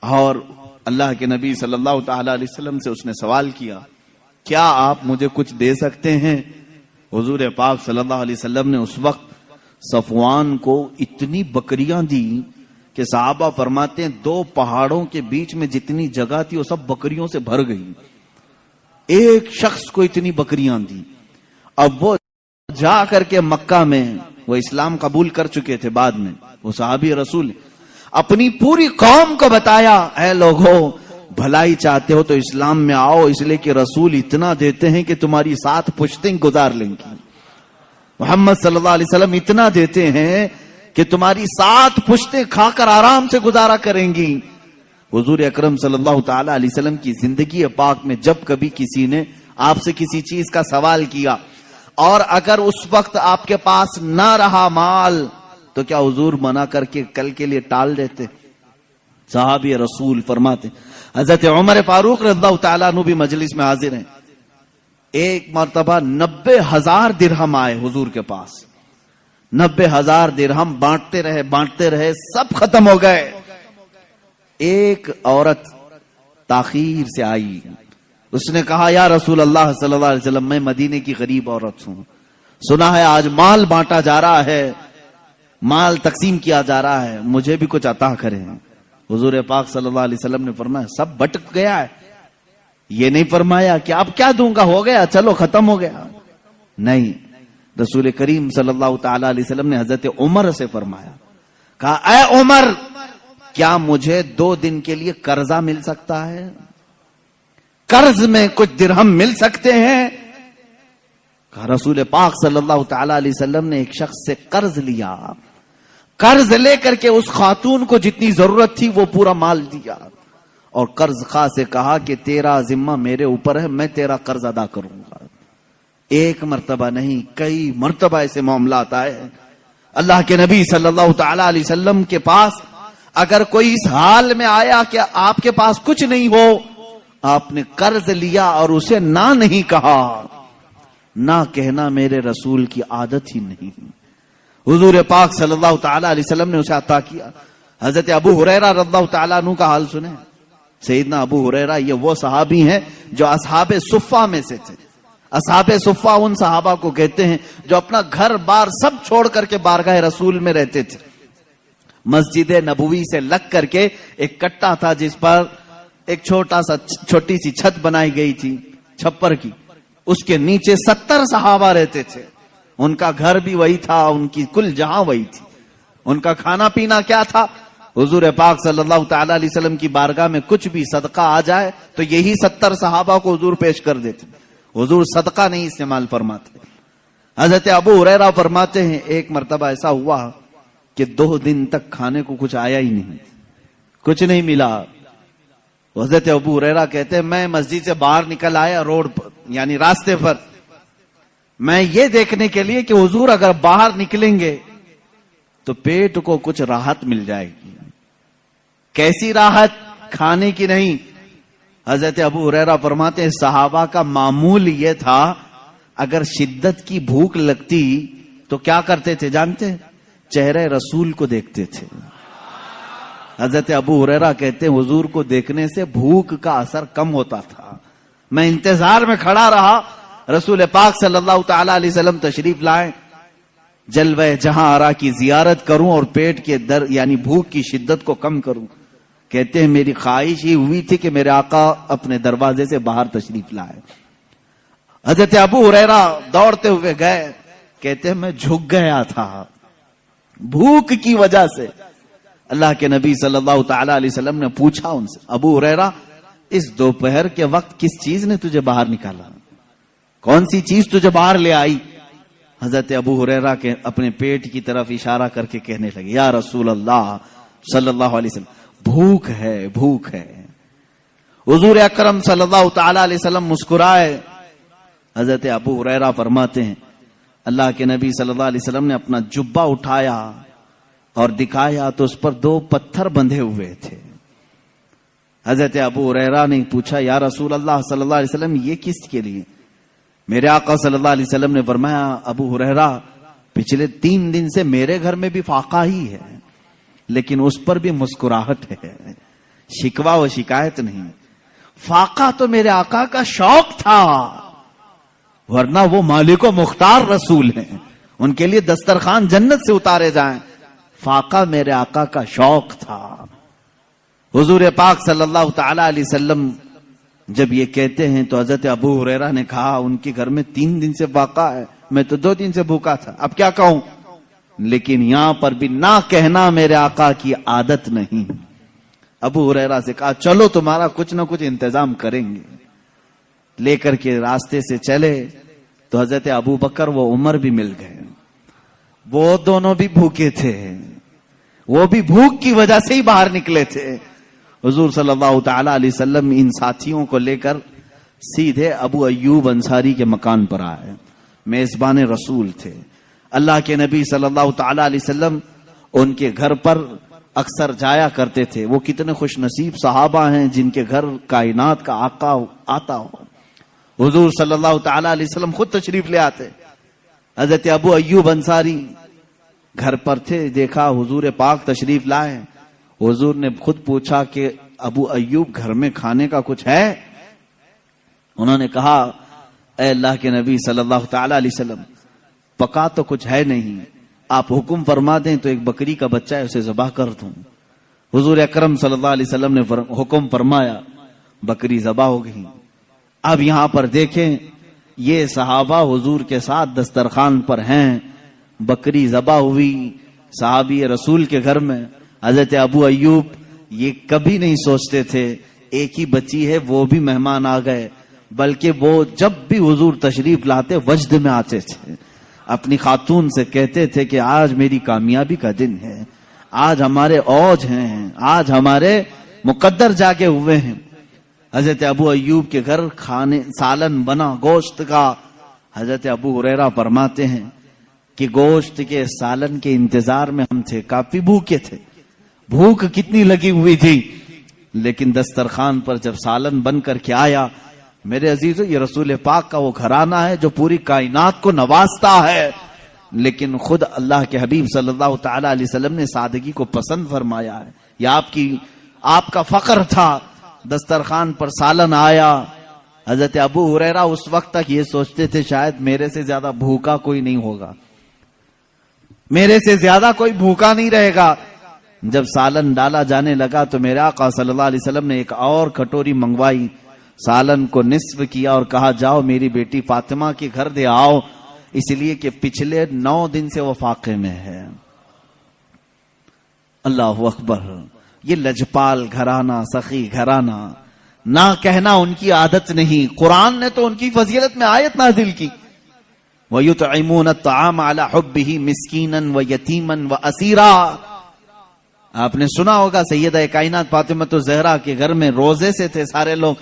[SPEAKER 1] اور اللہ کے نبی صلی اللہ تعالی علیہ وسلم سے اس نے سوال کیا کیا آپ مجھے کچھ دے سکتے ہیں؟ حضور پاک صلی اللہ علیہ وسلم نے اس وقت صفوان کو اتنی بکریاں دی کہ صحابہ فرماتے ہیں 2 پہاڑوں کے بیچ میں جتنی جگہ تھی وہ سب بکریوں سے بھر گئی. ایک شخص کو اتنی بکریاں دی. اب وہ جا کر کے مکہ میں، وہ اسلام قبول کر چکے تھے بعد میں، وہ صحابی رسول، اپنی پوری قوم کو بتایا، اے لوگوں بھلائی چاہتے ہو تو اسلام میں آؤ، اس لیے کہ رسول اتنا دیتے ہیں کہ تمہاری 7 پشتیں گزار لیں گی. محمد صلی اللہ علیہ وسلم اتنا دیتے ہیں کہ تمہاری 7 پشتیں کھا کر آرام سے گزارا کریں گی. حضور اکرم صلی اللہ تعالی علیہ وسلم کی زندگی پاک میں جب کبھی کسی نے آپ سے کسی چیز کا سوال کیا اور اگر اس وقت آپ کے پاس نہ رہا مال تو کیا حضور منع کر کے کل کے لیے ٹال دیتے؟ صحابی رسول فرماتے، حضرت عمر فاروق رضی اللہ تعالیٰ عنہ بھی مجلس میں حاضر ہیں. ایک مرتبہ 90,000 درہم آئے حضور کے پاس. 90,000 درہم بانٹتے رہے سب ختم ہو گئے. ایک عورت تاخیر سے آئی، اس نے کہا یا رسول اللہ صلی اللہ علیہ وسلم میں مدینے کی غریب عورت ہوں، سنا ہے آج مال بانٹا جا رہا ہے، مال تقسیم کیا جا رہا ہے، مجھے بھی کچھ عطا کریں. حضور پاک صلی اللہ علیہ وسلم نے فرمایا سب بٹ گیا ہے. یہ نہیں فرمایا کہ اب کیا دوں گا، ہو گیا چلو ختم ہو گیا. نہیں، رسول کریم صلی اللہ تعالی علیہ وسلم نے حضرت عمر سے فرمایا، کہا اے عمر کیا مجھے 2 دن کے لیے قرضہ مل سکتا ہے؟ قرض میں کچھ درہم مل سکتے ہیں؟ کہا رسول پاک صلی اللہ تعالی علیہ وسلم نے ایک شخص سے قرض لیا، قرض لے کر کے اس خاتون کو جتنی ضرورت تھی وہ پورا مال دیا اور قرض خواہ سے کہا کہ تیرا ذمہ میرے اوپر ہے، میں تیرا قرض ادا کروں گا. ایک مرتبہ نہیں کئی مرتبہ ایسے معاملات آئے. اللہ کے نبی صلی اللہ تعالی علیہ وسلم کے پاس اگر کوئی اس حال میں آیا کہ آپ کے پاس کچھ نہیں ہو، آپ نے قرض لیا اور اسے نہ نہیں کہا. نہ کہنا میرے رسول کی عادت ہی نہیں. حضور پاک صلی اللہ تعالی علیہ وسلم نے اسے عطا کیا. حضرت ابو ہریرہ رضی اللہ تعالیٰ عنہ کا حال سنیں. سیدنا ابو ہریرہ یہ وہ صحابی ہیں جو اصحاب صفہ میں سے تھے. اصحاب صفہ ان صحابہ کو کہتے ہیں جو اپنا گھر بار سب چھوڑ کر کے بارگاہ رسول میں رہتے تھے. مسجد نبوی سے لگ کر کے ایک کٹا تھا جس پر ایک چھوٹی سی چھت بنائی گئی تھی چھپر کی، اس کے نیچے 70 صحابہ رہتے تھے. ان کا گھر بھی وہی تھا، ان کی کل جہاں وہی تھی. ان کا کھانا پینا کیا تھا؟ حضور پاک صلی اللہ تعالی علیہ وسلم کی بارگاہ میں کچھ بھی صدقہ آ جائے تو یہی 70 صحابہ کو حضور پیش کر دیتے. حضور صدقہ نہیں استعمال فرماتے. حضرت ابو ہریرہ فرماتے ہیں ایک مرتبہ ایسا ہوا کہ 2 دن تک کھانے کو کچھ آیا ہی نہیں، کچھ نہیں ملا. حضرت ابو ہریرہ کہتے ہیں میں مسجد سے باہر نکل آیا روڈ پر یعنی راستے پر، میں یہ دیکھنے کے لیے کہ حضور اگر باہر نکلیں گے تو پیٹ کو کچھ راحت مل جائے گی. کیسی راحت؟ کھانے کی نہیں. حضرت ابو ہریرہ فرماتے ہیں صحابہ کا معمول یہ تھا اگر شدت کی بھوک لگتی تو کیا کرتے تھے جانتے؟ چہرے رسول کو دیکھتے تھے. حضرت ابو ہریرہ کہتے ہیں حضور کو دیکھنے سے بھوک کا اثر کم ہوتا تھا. میں انتظار میں کھڑا رہا رسول پاک صلی اللہ تعالی علیہ وسلم تشریف لائیں، جلوہ جہاں آرا کی زیارت کروں اور پیٹ کے درد یعنی بھوک کی شدت کو کم کروں. کہتے ہیں میری خواہش ہی ہوئی تھی کہ میرے آقا اپنے دروازے سے باہر تشریف لائے. حضرت ابو ہریرہ دوڑتے ہوئے گئے، کہتے ہیں میں جھک گیا تھا بھوک کی وجہ سے. اللہ کے نبی صلی اللہ تعالی علیہ وسلم نے پوچھا ان سے ابو ہریرہ اس دوپہر کے وقت کس چیز نے تجھے باہر نکالا؟ کون سی چیز تجھے باہر لے آئی؟ حضرت ابو ہریرہ کے اپنے پیٹ کی طرف اشارہ کر کے کہنے لگے یا رسول اللہ صلی اللہ علیہ وسلم بھوک ہے، بھوک ہے. حضور اکرم صلی اللہ تعالی علیہ وسلم مسکرائے. حضرت ابو ہریرہ فرماتے ہیں اللہ کے نبی صلی اللہ علیہ وسلم نے اپنا جبہ اٹھایا اور دکھایا تو اس پر 2 پتھر بندھے ہوئے تھے. حضرت ابو ہریرہ نے پوچھا یا رسول اللہ صلی اللہ علیہ وسلم یہ کس کے لیے؟ میرے آقا صلی اللہ علیہ وسلم نے فرمایا ابو ہریرہ پچھلے 3 دن سے میرے گھر میں بھی فاقہ ہی ہے لیکن اس پر بھی مسکراہٹ ہے، شکوہ و شکایت نہیں. فاقہ تو میرے آقا کا شوق تھا، ورنہ وہ مالک و مختار رسول ہیں، ان کے لیے دسترخوان جنت سے اتارے جائیں۔ فاقہ میرے آقا کا شوق تھا۔ حضور پاک صلی اللہ تعالی علیہ وسلم جب یہ کہتے ہیں تو حضرت ابو ہریرہ نے کہا ان کے گھر میں 3 دن سے فاقہ ہے، میں تو 2 دن سے بھوکا تھا، اب کیا کہوں؟ لیکن یہاں پر بھی نہ کہنا میرے آقا کی عادت نہیں۔ ابو ہریرہ سے کہا چلو تمہارا کچھ نہ کچھ انتظام کریں گے۔ لے کر کے راستے سے چلے تو حضرت ابو بکر و عمر بھی مل گئے، وہ دونوں بھی بھوکے تھے، وہ بھی بھوک کی وجہ سے ہی باہر نکلے تھے۔ حضور صلی اللہ تعالی علیہ وسلم ان ساتھیوں کو لے کر سیدھے ابو ایوب انصاری کے مکان پر آئے، میزبان رسول تھے۔ اللہ کے نبی صلی اللہ تعالی علیہ وسلم ان کے گھر پر اکثر جایا کرتے تھے۔ وہ کتنے خوش نصیب صحابہ ہیں جن کے گھر کائنات کا آقا آتا ہو۔ حضور صلی اللہ تعالی علیہ وسلم خود تشریف لے آتے۔ حضرت ابو ایوب انصاری گھر پر تھے، دیکھا حضور پاک تشریف لائے۔ حضور نے خود پوچھا کہ ابو ایوب گھر میں کھانے کا کچھ ہے؟ انہوں نے کہا اے اللہ کے نبی صلی اللہ تعالی علیہ وسلم پکا تو کچھ ہے نہیں، آپ حکم فرما دیں تو ایک بکری کا بچہ ہے اسے ذبح کر دوں۔ حضور اکرم صلی اللہ علیہ وسلم نے حکم فرمایا، بکری ذبح ہو گئی۔ اب یہاں پر دیکھیں یہ صحابہ حضور کے ساتھ دسترخوان پر ہیں، بکری ذبح ہوئی صحابی رسول کے گھر میں۔ حضرت ابو ایوب یہ کبھی نہیں سوچتے تھے ایک ہی بچی ہے وہ بھی مہمان آ گئے، بلکہ وہ جب بھی حضور تشریف لاتے وجد میں آتے تھے، اپنی خاتون سے کہتے تھے کہ آج میری کامیابی کا دن ہے، آج ہمارے اوج ہیں، آج ہمارے مقدر جاگے ہوئے ہیں۔ حضرت ابو ایوب کے گھر کھانے سالن بنا گوشت کا۔ حضرت ابو ہریرہ فرماتے ہیں کہ گوشت کے سالن کے انتظار میں ہم تھے، کافی بھوکے تھے، بھوک کتنی لگی ہوئی تھی، لیکن دسترخوان پر جب سالن بن کر کے آیا، میرے عزیزو یہ رسول پاک کا وہ گھرانہ ہے جو پوری کائنات کو نوازتا ہے، لیکن خود اللہ کے حبیب صلی اللہ تعالی علیہ وسلم نے سادگی کو پسند فرمایا ہے۔ یہ آپ کا فخر تھا۔ دسترخوان پر سالن آیا، حضرت ابو ہریرہ اس وقت تک یہ سوچتے تھے شاید میرے سے زیادہ بھوکا کوئی نہیں ہوگا، میرے سے زیادہ کوئی بھوکا نہیں رہے گا۔ جب سالن ڈالا جانے لگا تو میرے آقا صلی اللہ علیہ وسلم نے ایک اور کٹوری منگوائی، سالن کو نصف کیا اور کہا جاؤ میری بیٹی فاطمہ کے گھر دے آؤ، اس لیے کہ پچھلے 9 دن سے وہ فاقے میں ہے۔ اللہ اکبر، یہ لجپال گھرانہ، سخی گھرانہ، نہ کہنا ان کی عادت نہیں۔ قرآن نے تو ان کی فضیلت میں آیت نازل کی، وَيُطْعِمُونَ الطَّعَامَ عَلَى حُبِّهِ مِسْكِينًا وَيَتِيمًا وَأَسِيرًا۔ آپ نے سنا ہوگا سیدہ کائنات فاطمہ الزہرا کے گھر میں روزے سے تھے سارے لوگ،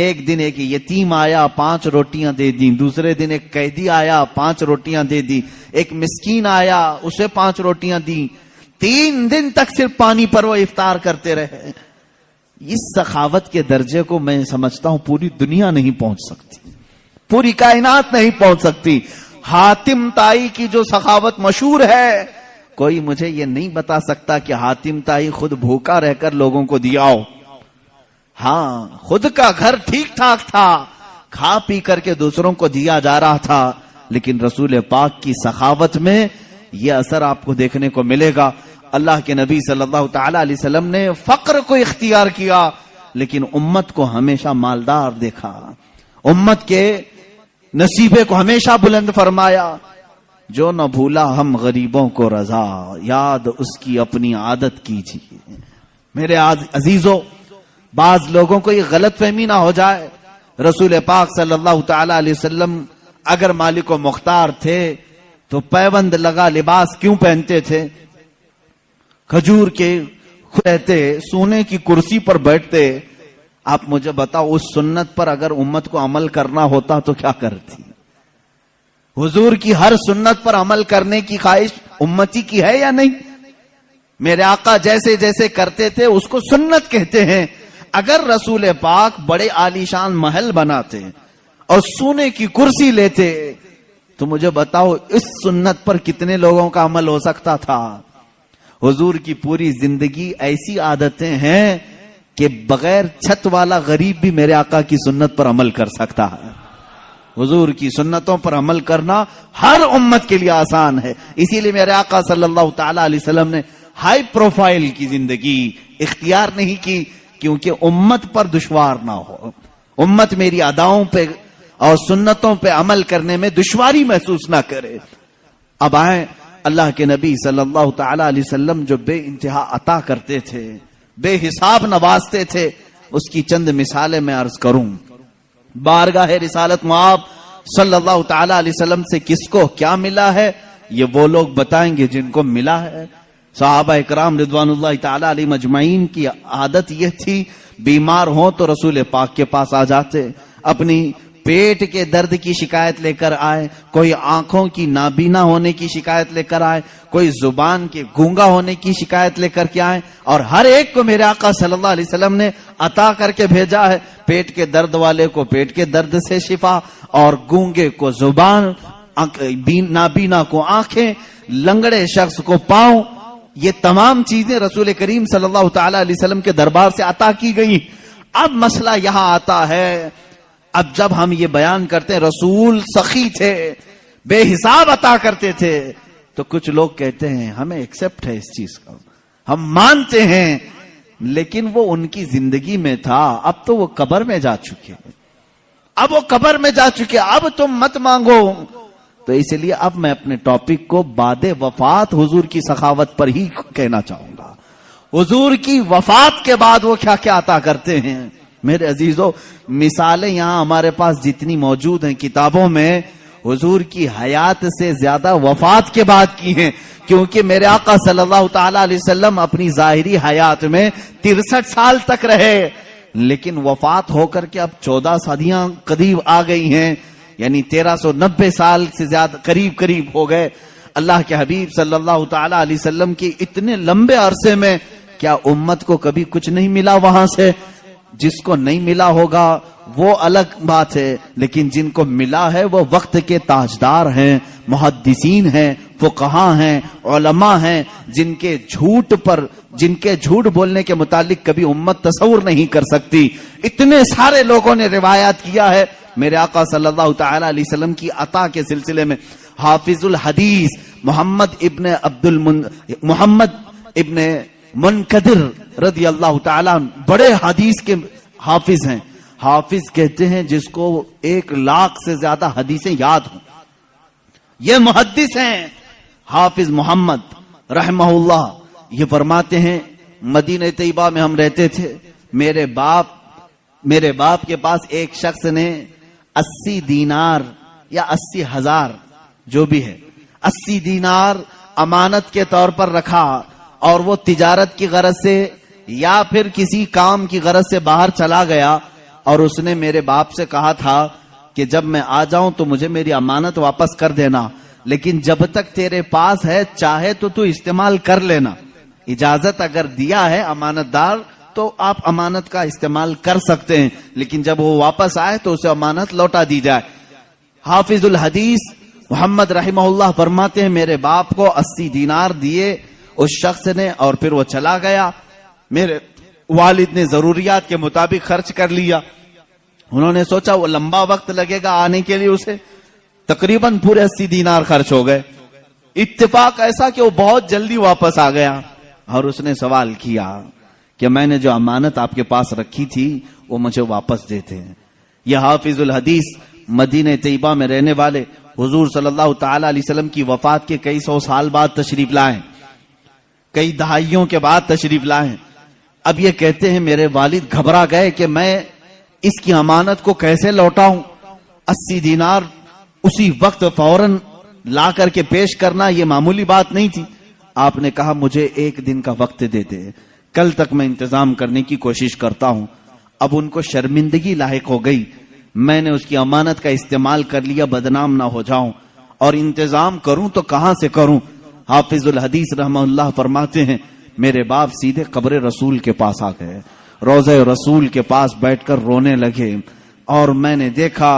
[SPEAKER 1] ایک دن ایک یتیم آیا 5 روٹیاں دے دی، دوسرے دن ایک قیدی آیا 5 روٹیاں دے دی، ایک مسکین آیا اسے 5 روٹیاں دی، 3 دن تک صرف پانی پر وہ افطار کرتے رہے۔ اس سخاوت کے درجے کو میں سمجھتا ہوں پوری دنیا نہیں پہنچ سکتی، پوری کائنات نہیں پہنچ سکتی۔ حاتم طائی کی جو سخاوت مشہور ہے، کوئی مجھے یہ نہیں بتا سکتا کہ حاتم طائی خود بھوکا رہ کر لوگوں کو دیا ہو۔ ہاں، خود کا گھر ٹھیک ٹھاک تھا، کھا پی کر کے دوسروں کو دیا جا رہا تھا، لیکن رسول پاک کی سخاوت میں یہ اثر آپ کو دیکھنے کو ملے گا۔ اللہ کے نبی صلی اللہ تعالی علیہ وسلم نے فقر کو اختیار کیا، لیکن امت کو ہمیشہ مالدار دیکھا، امت کے نصیبے کو ہمیشہ بلند فرمایا۔ جو نہ بھولا ہم غریبوں کو رضا، یاد اس کی اپنی عادت کیجیے۔ میرے عزیزو، بعض لوگوں کو یہ غلط فہمی نہ ہو جائے، رسول پاک صلی اللہ تعالی علیہ وسلم اگر مالک و مختار تھے تو پیوند لگا لباس کیوں پہنتے تھے؟ کھجور کے رہتے، سونے کی کرسی پر بیٹھتے۔ آپ مجھے بتاؤ اس سنت پر اگر امت کو عمل کرنا ہوتا تو کیا کرتی؟ حضور کی ہر سنت پر عمل کرنے کی خواہش امتی کی ہے یا نہیں؟ میرے آقا جیسے جیسے کرتے تھے اس کو سنت کہتے ہیں۔ اگر رسول پاک بڑے عالیشان محل بناتے اور سونے کی کرسی لیتے تو مجھے بتاؤ اس سنت پر کتنے لوگوں کا عمل ہو سکتا تھا؟ حضور کی پوری زندگی ایسی عادتیں ہیں کہ بغیر چھت والا غریب بھی میرے آقا کی سنت پر عمل کر سکتا ہے۔ حضور کی سنتوں پر عمل کرنا ہر امت کے لیے آسان ہے. اسی لیے میرے آقا صلی اللہ تعالی علیہ وسلم نے ہائی پروفائل کی زندگی اختیار نہیں کی کیونکہ امت پر دشوار نہ ہو, امت میری اداؤں پہ اور سنتوں پہ عمل کرنے میں دشواری محسوس نہ کرے. اب آئیں اللہ کے نبی صلی اللہ تعالی علیہ وسلم جو بے انتہا عطا کرتے تھے, بے حساب نوازتے تھے, اس کی چند مثالیں میں عرض کروں. بارگاہ رسالت مآب صلی اللہ تعالی علیہ وسلم سے کس کو کیا ملا ہے یہ وہ لوگ بتائیں گے جن کو ملا ہے. صحابہ اکرام رضوان اللہ تعالی علیہم اجمعین کی عادت یہ تھی, بیمار ہوں تو رسول پاک کے پاس آ جاتے, اپنی پیٹ کے درد کی شکایت لے کر آئے, کوئی آنکھوں کی نابینا ہونے کی شکایت لے کر آئے, کوئی زبان کے گونگا ہونے کی شکایت لے کر کے آئے, اور ہر ایک کو میرے آقا صلی اللہ علیہ وسلم نے عطا کر کے بھیجا ہے. پیٹ کے درد والے کو پیٹ کے درد سے شفا, اور گونگے کو زبان, نابینا کو آنکھیں, لنگڑے شخص کو پاؤں. یہ تمام چیزیں رسول کریم صلی اللہ تعالی علیہ وسلم کے دربار سے عطا کی گئی. اب مسئلہ یہاں آتا ہے, اب جب ہم یہ بیان کرتے ہیں رسول سخی تھے, بے حساب عطا کرتے تھے, تو کچھ لوگ کہتے ہیں ہمیں ایکسپٹ ہے اس چیز کا, ہم مانتے ہیں, لیکن وہ ان کی زندگی میں تھا, اب تو وہ قبر میں جا چکے, اب وہ قبر میں جا چکے, اب تم مت مانگو. تو اس لیے اب میں اپنے ٹاپک کو بعد وفات حضور کی سخاوت پر ہی کہنا چاہوں گا. حضور کی وفات کے بعد وہ کیا کیا عطا کرتے ہیں. میرے عزیزو, مثالیں یہاں ہمارے پاس جتنی موجود ہیں کتابوں میں, حضور کی حیات سے زیادہ وفات کے بعد کی ہیں, کیونکہ میرے آقا صلی اللہ تعالی علیہ وسلم اپنی ظاہری حیات میں 63 سال تک رہے, لیکن وفات ہو کر کے اب 14 صدیاں قریب آ گئی ہیں, یعنی 1390 سال سے زیادہ قریب ہو گئے. اللہ کے حبیب صلی اللہ تعالی علیہ وسلم کی اتنے لمبے عرصے میں کیا امت کو کبھی کچھ نہیں ملا وہاں سے؟ جس کو نہیں ملا ہوگا وہ الگ بات ہے, لیکن جن کو ملا ہے وہ وقت کے تاجدار ہیں, محدثین ہیں, فقہاء ہیں, علماء ہیں, جن کے جھوٹ بولنے کے متعلق کبھی امت تصور نہیں کر سکتی. اتنے سارے لوگوں نے روایات کیا ہے میرے آقا صلی اللہ تعالی علیہ وسلم کی عطا کے سلسلے میں. حافظ الحدیث محمد ابن منقدر رضی اللہ تعالیٰ بڑے حدیث کے حافظ ہیں. حافظ کہتے ہیں جس کو 1,00,000 سے زیادہ حدیثیں یاد ہوں, یہ محدث ہیں. حافظ محمد رحمہ اللہ یہ فرماتے ہیں مدینہ طیبہ میں ہم رہتے تھے, میرے باپ کے پاس ایک شخص نے 80 دینار یا 80,000 جو بھی ہے 80 دینار امانت کے طور پر رکھا, اور وہ تجارت کی غرض سے یا پھر کسی کام کی غرض سے باہر چلا گیا, اور اس نے میرے باپ سے کہا تھا کہ جب میں آ جاؤں تو مجھے میری امانت واپس کر دینا, لیکن جب تک تیرے پاس ہے چاہے تو استعمال کر لینا. اجازت اگر دیا ہے امانت دار تو آپ امانت کا استعمال کر سکتے ہیں, لیکن جب وہ واپس آئے تو اسے امانت لوٹا دی جائے. حافظ الحدیث محمد رحمہ اللہ فرماتے ہیں میرے باپ کو 80 دینار دیے اس شخص نے, اور پھر وہ چلا گیا. میرے والد نے ضروریات کے مطابق خرچ کر لیا. انہوں نے سوچا وہ لمبا وقت لگے گا آنے کے لیے, اسے تقریباً پورے 80 دینار خرچ ہو گئے. اتفاق ایسا کہ وہ بہت جلدی واپس آ گیا, اور اس نے سوال کیا کہ میں نے جو امانت آپ کے پاس رکھی تھی وہ مجھے واپس دیتے ہیں. یہ حافظ الحدیث مدینہ طیبہ میں رہنے والے حضور صلی اللہ تعالی علیہ وسلم کی وفات کے کئی سو سال بعد تشریف لائے, کئی دہائیوں کے بعد تشریف لائے. اب یہ کہتے ہیں میرے والد گھبرا گئے کہ میں اس کی امانت کو کیسے لوٹاؤں. 80 دینار اسی وقت فوراً لا کر کے پیش کرنا یہ معمولی بات نہیں تھی. آپ نے کہا مجھے 1 دن کا وقت دے دے, کل تک میں انتظام کرنے کی کوشش کرتا ہوں. اب ان کو شرمندگی لاحق ہو گئی, میں نے اس کی امانت کا استعمال کر لیا, بدنام نہ ہو جاؤں, اور انتظام کروں تو کہاں سے کروں. حافظ الحدیث رحمہ اللہ فرماتے ہیں میرے باپ سیدھے قبر رسول کے پاس آ گئے, روضہ رسول کے پاس بیٹھ کر رونے لگے, اور میں نے دیکھا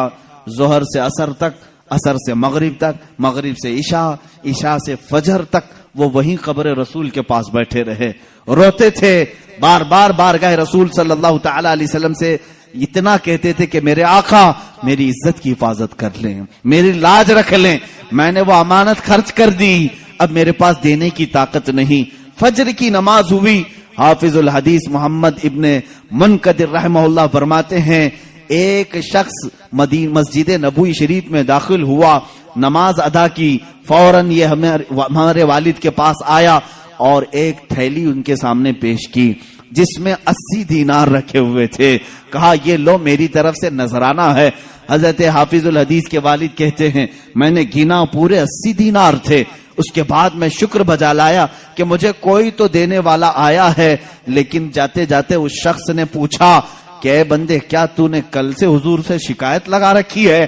[SPEAKER 1] ظہر سے عصر تک, عصر سے مغرب تک, مغرب سے عشاء, عشاء سے فجر تک وہ وہیں قبر رسول کے پاس بیٹھے رہے, روتے تھے. بار بار بارگاہ رسول صلی اللہ تعالی علیہ وسلم سے اتنا کہتے تھے کہ میرے آقا میری عزت کی حفاظت کر لیں، میری لاج رکھ لیں، میں نے وہ امانت خرچ کر دی، اب میرے پاس دینے کی طاقت نہیں۔ فجر کی نماز ہوئی، حافظ الحدیث محمد ابن منقدر رحمہ اللہ فرماتے ہیں ایک شخص مسجد نبوی شریف میں داخل ہوا، نماز ادا کی، فوراً یہ ہمارے والد کے پاس آیا اور ایک تھیلی ان کے سامنے پیش کی جس میں 80 دینار رکھے ہوئے تھے، کہا یہ لو میری طرف سے نذرانہ ہے۔ حضرت حافظ الحدیث کے والد کہتے ہیں میں نے گنا، پورے 80 دینار تھے۔ اس کے بعد میں شکر بجا لایا کہ مجھے کوئی تو دینے والا آیا ہے، لیکن جاتے جاتے اس شخص نے پوچھا کہ اے بندے کیا تو نے کل سے حضور سے شکایت لگا رکھی ہے؟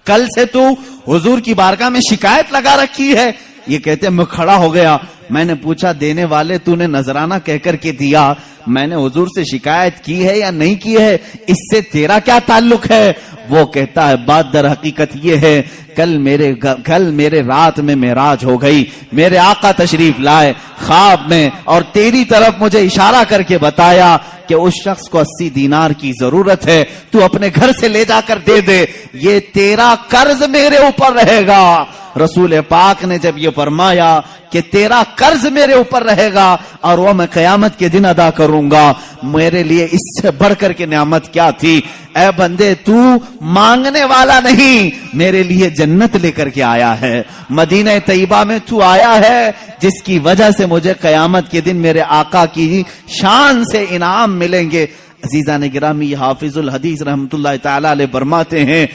[SPEAKER 1] کل سے تو حضور کی بارگاہ میں شکایت لگا رکھی ہے؟ یہ کہتے میں کھڑا ہو گیا، میں نے پوچھا دینے والے تو نے نذرانہ کہہ کر کے دیا، میں نے حضور سے شکایت کی ہے یا نہیں کی ہے، اس سے تیرا کیا تعلق ہے؟ وہ کہتا ہے بات در حقیقت یہ ہے کل میرے رات میں معراج ہو گئی، میرے آقا تشریف لائے خواب میں اور تیری طرف مجھے اشارہ کر کے بتایا کہ اس شخص کو 80 دینار کی ضرورت ہے، تو اپنے گھر سے لے جا کر دے دے، یہ تیرا قرض میرے اوپر رہے گا۔ رسول پاک نے جب یہ فرمایا کہ تیرا قرض میرے اوپر رہے گا اور وہ میں قیامت کے دن ادا کروں گا، میرے لیے اس سے بڑھ کر کے نعمت کیا تھی؟ اے بندے تو مانگنے والا نہیں، میرے لیے جنت لے کر کے آیا ہے، مدینہ طیبہ میں تو آیا ہے جس کی وجہ سے مجھے قیامت کے دن میرے آقا کی شان سے انعام ملیں گے۔ عزیزان گرامی، حافظ الحدیث رحمت اللہ تعالی علیہ فرماتے ہیں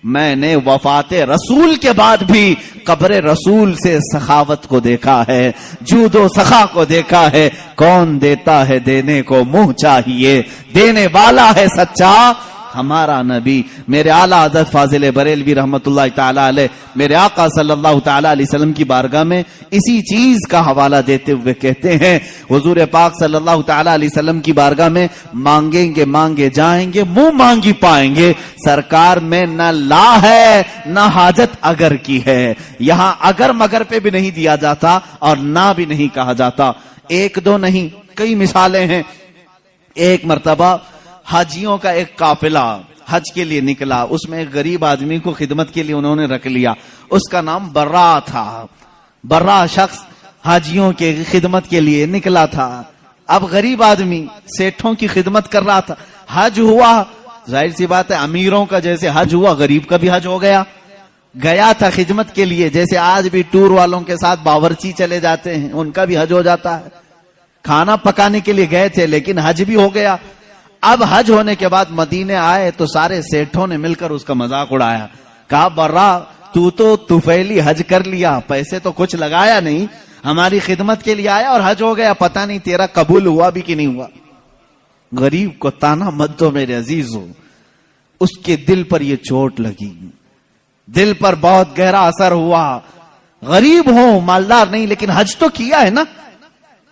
[SPEAKER 1] میں نے وفات رسول کے بعد بھی قبر رسول سے سخاوت کو دیکھا ہے، جود و سخا کو دیکھا ہے۔ کون دیتا ہے دینے کو منہ چاہیے، دینے والا ہے سچا ہمارا نبی۔ میرے اعلیٰ حضرت فاضل بریلوی رحمت اللہ تعالی علیہ میرے آقا صلی اللہ تعالی علیہ وسلم کی بارگاہ میں اسی چیز کا حوالہ دیتے ہوئے کہتے ہیں حضور پاک صلی اللہ تعالی علیہ وسلم کی بارگاہ میں مانگیں گے مانگے جائیں گے، منہ مانگی پائیں گے۔ سرکار میں نہ لا ہے نہ حاجت اگر کی ہے، یہاں اگر مگر پہ بھی نہیں دیا جاتا اور نہ بھی نہیں کہا جاتا۔ ایک دو نہیں، کئی مثالیں ہیں۔ ایک مرتبہ حاجیوں کا ایک قافلہ حج کے لیے نکلا، اس میں ایک غریب آدمی کو خدمت کے لیے انہوں نے رکھ لیا، اس کا نام برا تھا۔ برا شخص حاجیوں کے خدمت کے لیے نکلا تھا۔ اب غریب آدمی سیٹھوں کی خدمت کر رہا تھا، حج ہوا، ظاہر سی بات ہے امیروں کا جیسے حج ہوا غریب کا بھی حج ہو گیا۔ گیا تھا خدمت کے لیے، جیسے آج بھی ٹور والوں کے ساتھ باورچی چلے جاتے ہیں، ان کا بھی حج ہو جاتا ہے۔ کھانا پکانے کے لیے گئے تھے لیکن حج بھی ہو گیا۔ اب حج ہونے کے بعد مدینے آئے تو سارے سیٹھوں نے مل کر اس کا مذاق اڑایا، کہا برا تو طفیلی حج کر لیا، پیسے تو کچھ لگایا نہیں، ہماری خدمت کے لیے آیا اور حج ہو گیا، پتہ نہیں تیرا قبول ہوا بھی کہ نہیں ہوا۔ غریب کو تانا مت دو میرے عزیزو، اس کے دل پر یہ چوٹ لگی، دل پر بہت گہرا اثر ہوا۔ غریب ہوں مالدار نہیں لیکن حج تو کیا ہے نا۔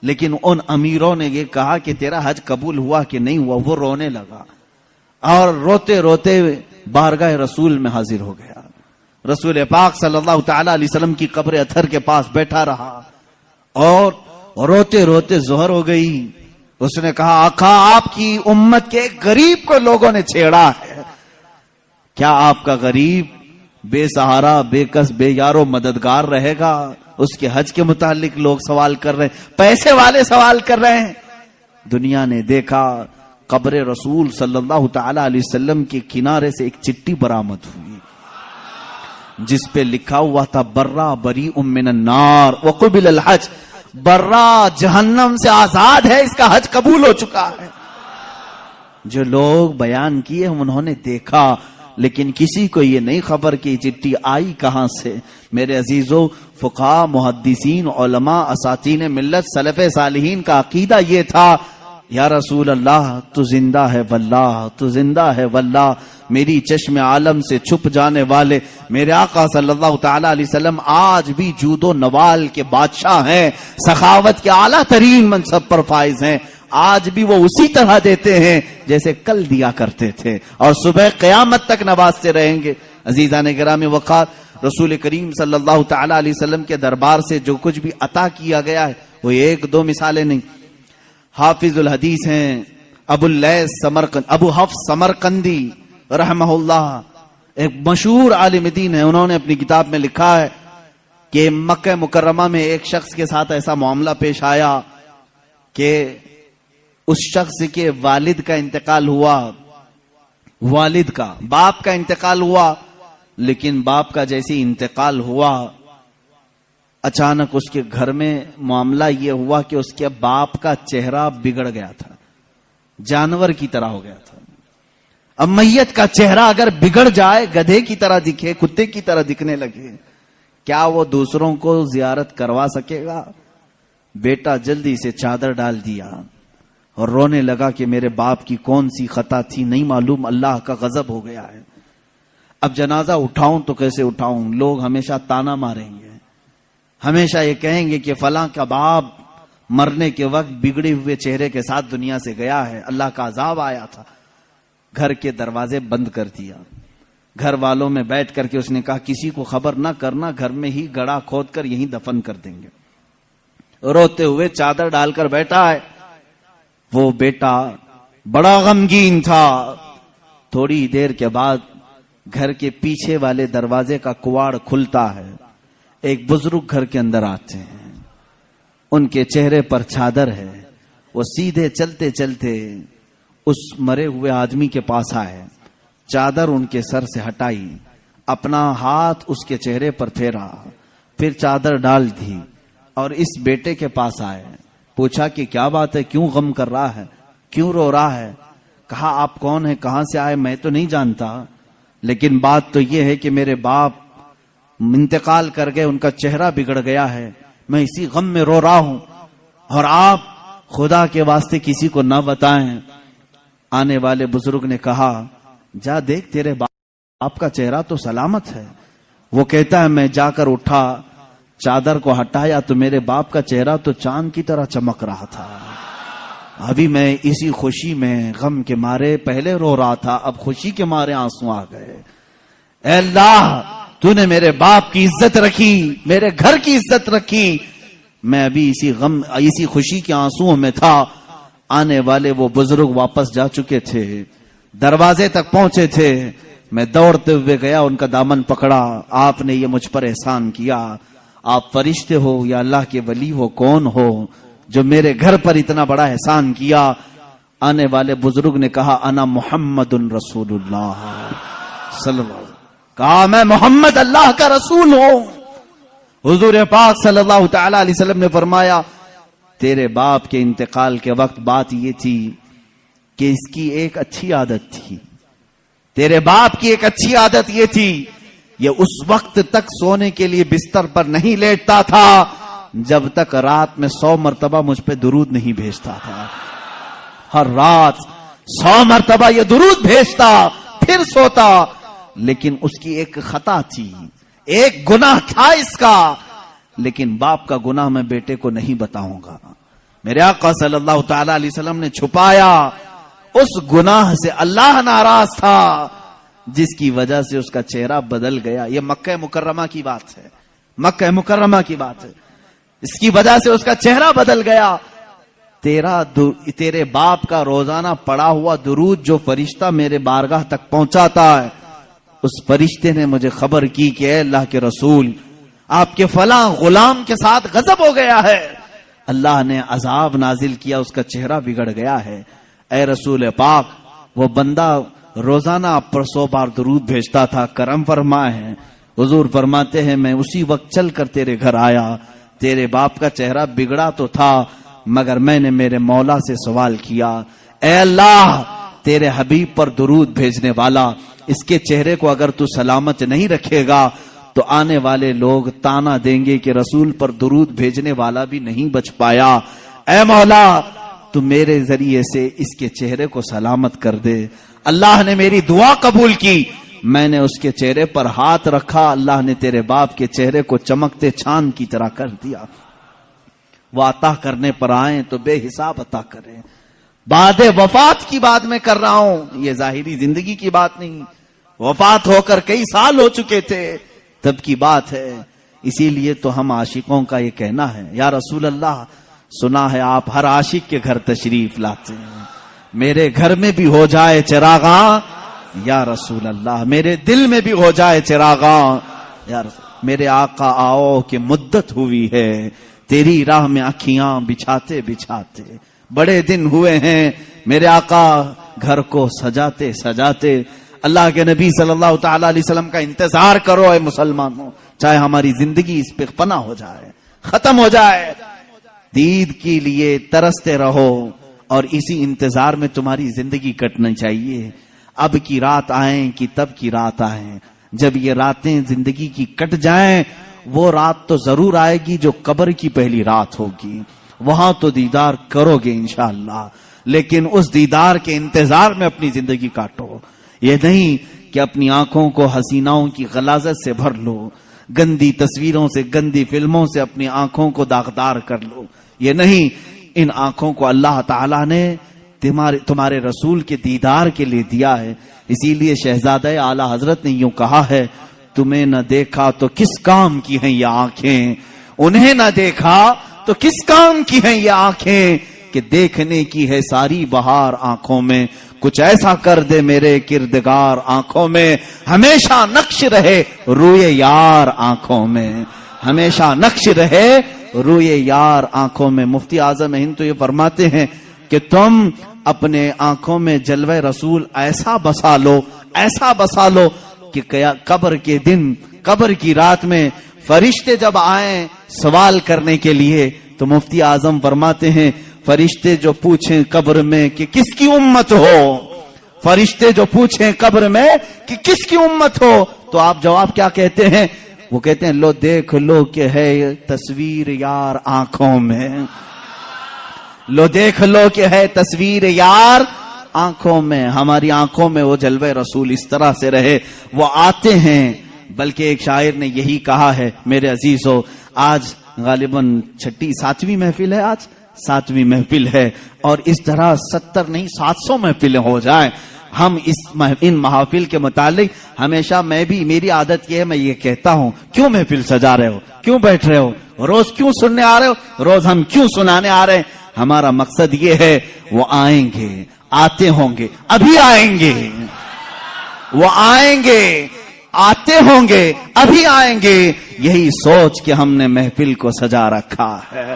[SPEAKER 1] لیکن ان امیروں نے یہ کہا کہ تیرا حج قبول ہوا کہ نہیں ہوا، وہ رونے لگا اور روتے روتے بارگاہ رسول میں حاضر ہو گیا۔ رسول پاک صلی اللہ تعالی علیہ وسلم کی قبر اطہر کے پاس بیٹھا رہا اور روتے روتے ظہر ہو گئی۔ اس نے کہا آقا آپ کی امت کے ایک غریب کو لوگوں نے چھیڑا ہے، کیا آپ کا غریب بے سہارا بے کس بے یارو مددگار رہے گا؟ اس کے حج کے متعلق لوگ سوال کر رہے ہیں، پیسے والے سوال کر رہے ہیں۔ دنیا نے دیکھا قبر رسول صلی اللہ تعالی علیہ وسلم کے کنارے سے ایک چٹھی برآمد ہوئی جس پہ لکھا ہوا تھا برا بریء من النار وقبل الحج، برا جہنم سے آزاد ہے، اس کا حج قبول ہو چکا ہے۔ جو لوگ بیان کیے انہوں نے دیکھا لیکن کسی کو یہ نہیں خبر کہ چٹھی آئی کہاں سے۔ میرے عزیزو، فقہاء، محدثین، علماء، اساتین ملت، سلف صالحین کا عقیدہ یہ تھا یا رسول اللہ تو زندہ ہے واللہ، تو زندہ ہے واللہ، میری چشم عالم سے چھپ جانے والے میرے آقا صلی اللہ تعالی علیہ وسلم آج بھی جود و نوال کے بادشاہ ہیں، سخاوت کے اعلیٰ ترین منصب پر فائز ہیں۔ آج بھی وہ اسی طرح دیتے ہیں جیسے کل دیا کرتے تھے اور صبح قیامت تک نوازتے رہیں گے۔ عزیزان گرامی وقار، رسول کریم صلی اللہ تعالی علیہ وسلم کے دربار سے جو کچھ بھی عطا کیا گیا ہے وہ ایک دو مثالیں نہیں۔ حافظ الحدیث ہیں ابو حفص سمرقندی رحمہ اللہ ایک مشہور عالم دین ہے، انہوں نے اپنی کتاب میں لکھا ہے کہ مکہ مکرمہ میں ایک شخص کے ساتھ ایسا معاملہ پیش آیا کہ اس شخص کے والد کا انتقال ہوا، والد کا، باپ کا انتقال ہوا، لیکن باپ کا جیسے انتقال ہوا اچانک اس کے گھر میں معاملہ یہ ہوا کہ اس کے باپ کا چہرہ بگڑ گیا تھا، جانور کی طرح ہو گیا تھا۔ اب میت کا چہرہ اگر بگڑ جائے، گدھے کی طرح دکھے، کتے کی طرح دکھنے لگے، کیا وہ دوسروں کو زیارت کروا سکے گا؟ بیٹا جلدی سے چادر ڈال دیا اور رونے لگا کہ میرے باپ کی کون سی خطا تھی نہیں معلوم، اللہ کا غضب ہو گیا ہے۔ اب جنازہ اٹھاؤں تو کیسے اٹھاؤں؟ لوگ ہمیشہ تانا ماریں گے، ہمیشہ یہ کہیں گے کہ فلاں کا باپ مرنے کے وقت بگڑے ہوئے چہرے کے ساتھ دنیا سے گیا ہے، اللہ کا عذاب آیا تھا۔ گھر کے دروازے بند کر دیا، گھر والوں میں بیٹھ کر کے اس نے کہا کسی کو خبر نہ کرنا، گھر میں ہی گڑھا کھود کر یہیں دفن کر دیں گے۔ روتے ہوئے چادر ڈال کر بیٹھا ہے، وہ بیٹا بڑا غمگین تھا۔ تھوڑی دیر کے بعد گھر کے پیچھے والے دروازے کا کواڑ کھلتا ہے، ایک بزرگ گھر کے اندر آتے ہیں، ان کے چہرے پر چادر ہے، وہ سیدھے چلتے چلتے اس مرے ہوئے آدمی کے پاس آئے، چادر ان کے سر سے ہٹائی، اپنا ہاتھ اس کے چہرے پر پھیرا، پھر چادر ڈال دی اور اس بیٹے کے پاس آئے، پوچھا کہ کیا بات ہے، کیوں غم کر رہا ہے، کیوں رو رہا ہے؟ کہا آپ کون ہیں، کہاں سے آئے؟ میں تو نہیں جانتا، لیکن بات تو یہ ہے کہ میرے باپ انتقال کر گئے، ان کا چہرہ بگڑ گیا ہے، میں اسی غم میں رو رہا ہوں، اور آپ خدا کے واسطے کسی کو نہ بتائیں۔ آنے والے بزرگ نے کہا جا دیکھ تیرے باپ کا چہرہ تو سلامت ہے۔ وہ کہتا ہے میں جا کر اٹھا، چادر کو ہٹایا تو میرے باپ کا چہرہ تو چاند کی طرح چمک رہا تھا۔ ابھی میں اسی خوشی میں غم کے مارے پہلے رو رہا تھا، اب خوشی کے مارے آنسو آ گئے۔ اے اللہ تو نے میرے باپ کی عزت رکھی، میرے گھر کی عزت رکھی، میں ابھی اسی غم اسی خوشی کے آنسوؤں میں تھا۔ آنے والے وہ بزرگ واپس جا چکے تھے، دروازے تک پہنچے تھے، میں دوڑتے ہوئے گیا، ان کا دامن پکڑا، آپ نے یہ مجھ پر احسان کیا، آپ فرشتے ہو یا اللہ کے ولی ہو، کون ہو جو میرے گھر پر اتنا بڑا احسان کیا؟ آنے والے بزرگ نے کہا انا محمد رسول اللہ صلی اللہ علیہ وسلم، کہا میں محمد اللہ کا رسول ہوں۔ حضور پاک صلی اللہ تعالی علیہ وسلم نے فرمایا تیرے باپ کے انتقال کے وقت بات یہ تھی کہ اس کی ایک اچھی عادت تھی، تیرے باپ کی ایک اچھی عادت یہ تھی، یہ اس وقت تک سونے کے لیے بستر پر نہیں لیٹتا تھا جب تک رات میں 100 مرتبہ مجھ پہ درود نہیں بھیجتا تھا۔ ہر رات 100 مرتبہ یہ درود بھیجتا پھر سوتا، لیکن اس کی ایک خطا تھی، ایک گناہ تھا اس کا، لیکن باپ کا گناہ میں بیٹے کو نہیں بتاؤں گا۔ میرے آقا صلی اللہ تعالی علیہ وسلم نے چھپایا، اس گناہ سے اللہ ناراض تھا جس کی وجہ سے اس کا چہرہ بدل گیا۔ یہ مکہ مکرمہ کی بات ہے، مکہ مکرمہ کی بات ہے، اس کی وجہ سے اس کا چہرہ بدل گیا۔ تیرے باپ کا روزانہ پڑا ہوا درود جو فرشتہ میرے بارگاہ تک پہنچاتا ہے، اس فرشتے نے مجھے خبر کی کہ اے اللہ کے رسول آپ کے فلاں غلام کے ساتھ غضب ہو گیا ہے، اللہ نے عذاب نازل کیا، اس کا چہرہ بگڑ گیا ہے۔ اے رسول پاک وہ بندہ روزانہ آپ پر 100 بار درود بھیجتا تھا، کرم فرمائے۔ حضور فرماتے ہیں میں اسی وقت چل کر تیرے گھر آیا، تیرے باپ کا چہرہ بگڑا تو تھا مگر میں نے میرے مولا سے سوال کیا، اے اللہ تیرے حبیب پر درود بھیجنے والا اس کے چہرے کو اگر تو سلامت نہیں رکھے گا تو آنے والے لوگ تانا دیں گے کہ رسول پر درود بھیجنے والا بھی نہیں بچ پایا، اے مولا تو میرے ذریعے سے اس کے چہرے کو سلامت کر دے۔ اللہ نے میری دعا قبول کی، میں نے اس کے چہرے پر ہاتھ رکھا، اللہ نے تیرے باپ کے چہرے کو چمکتے چاند کی طرح کر دیا۔ وہ عطا کرنے پر آئیں تو بے حساب عطا کریں۔ بعد وفات کی بات میں کر رہا ہوں، یہ ظاہری زندگی کی بات نہیں، وفات ہو کر کئی سال ہو چکے تھے تب کی بات ہے۔ اسی لیے تو ہم عاشقوں کا یہ کہنا ہے، یا رسول اللہ سنا ہے آپ ہر عاشق کے گھر تشریف لاتے ہیں، میرے گھر میں بھی ہو جائے چراغاں یا رسول اللہ، میرے دل میں بھی ہو جائے چراغاں یا رسول اللہ۔ میرے آقا آؤ کہ مدت ہوئی ہے تیری راہ میں آنکھیاں بچھاتے بچھاتے، بڑے دن ہوئے ہیں میرے آقا گھر کو سجاتے سجاتے۔ اللہ کے نبی صلی اللہ تعالی علیہ وسلم کا انتظار کرو اے مسلمانوں، چاہے ہماری زندگی اس پہ فنا ہو جائے، ختم ہو جائے، دید کے لیے ترستے رہو، اور اسی انتظار میں تمہاری زندگی کٹنا چاہیے۔ اب کی رات آئیں کہ تب کی رات آئیں، جب یہ راتیں زندگی کی کٹ جائیں، وہ رات تو ضرور آئے گی جو قبر کی پہلی رات ہوگی، وہاں تو دیدار کرو گے انشاءاللہ، لیکن اس دیدار کے انتظار میں اپنی زندگی کاٹو۔ یہ نہیں کہ اپنی آنکھوں کو حسیناؤں کی غلاظت سے بھر لو، گندی تصویروں سے، گندی فلموں سے اپنی آنکھوں کو داغدار کر لو۔ یہ نہیں، ان آنکھوں کو اللہ تعالیٰ نے تمہارے رسول کے دیدار کے لیے دیا ہے۔ اسی لیے شہزادہ اعلی حضرت نے یوں کہا ہے، تمہیں نہ دیکھا تو کس کام کی ہیں یہ آنکھیں، انہیں نہ دیکھا تو کس کام کی ہیں یہ آنکھیں، کہ دیکھنے کی ہے ساری بہار آنکھوں میں، کچھ ایسا کر دے میرے کردگار آنکھوں میں، ہمیشہ نقش رہے روئے یار آنکھوں میں، ہمیشہ نقش رہے روئے یار آنکھوں میں۔ مفتی اعظم ہند تو یہ فرماتے ہیں کہ تم اپنے آنکھوں میں جلوہ رسول ایسا بسا لو، ایسا بسا لو کہ قبر کے دن، قبر کی رات میں فرشتے جب آئیں سوال کرنے کے لیے تو مفتی اعظم فرماتے ہیں فرشتے جو پوچھیں قبر میں کہ کس کی امت ہو، فرشتے جو پوچھیں قبر میں کہ کس کی امت ہو، تو آپ جواب کیا کہتے ہیں؟ وہ کہتے ہیں لو دیکھ لو کہ ہے تصویر یار آنکھوں میں، لو دیکھ لو کہ ہے تصویر یار آنکھوں میں۔ ہماری آنکھوں میں وہ جلوہ رسول اس طرح سے رہے، وہ آتے ہیں۔ بلکہ ایک شاعر نے یہی کہا ہے میرے عزیزو، آج غالباً 7ویں محفل ہے، آج 7ویں محفل ہے، اور اس طرح 70 نہیں 700 محفلیں ہو جائیں۔ ہم ان محافل کے متعلق ہمیشہ میری عادت یہ ہے، میں یہ کہتا ہوں کیوں محفل سجا رہے ہو، کیوں بیٹھ رہے ہو، روز کیوں سننے آ رہے ہو، روز ہم کیوں سنانے آ رہے ہیں؟ ہمارا مقصد یہ ہے وہ آئیں گے، آتے ہوں گے، ابھی آئیں گے، وہ آئیں گے، آتے ہوں گے، ابھی آئیں گے، یہی سوچ کے ہم نے محفل کو سجا رکھا ہے۔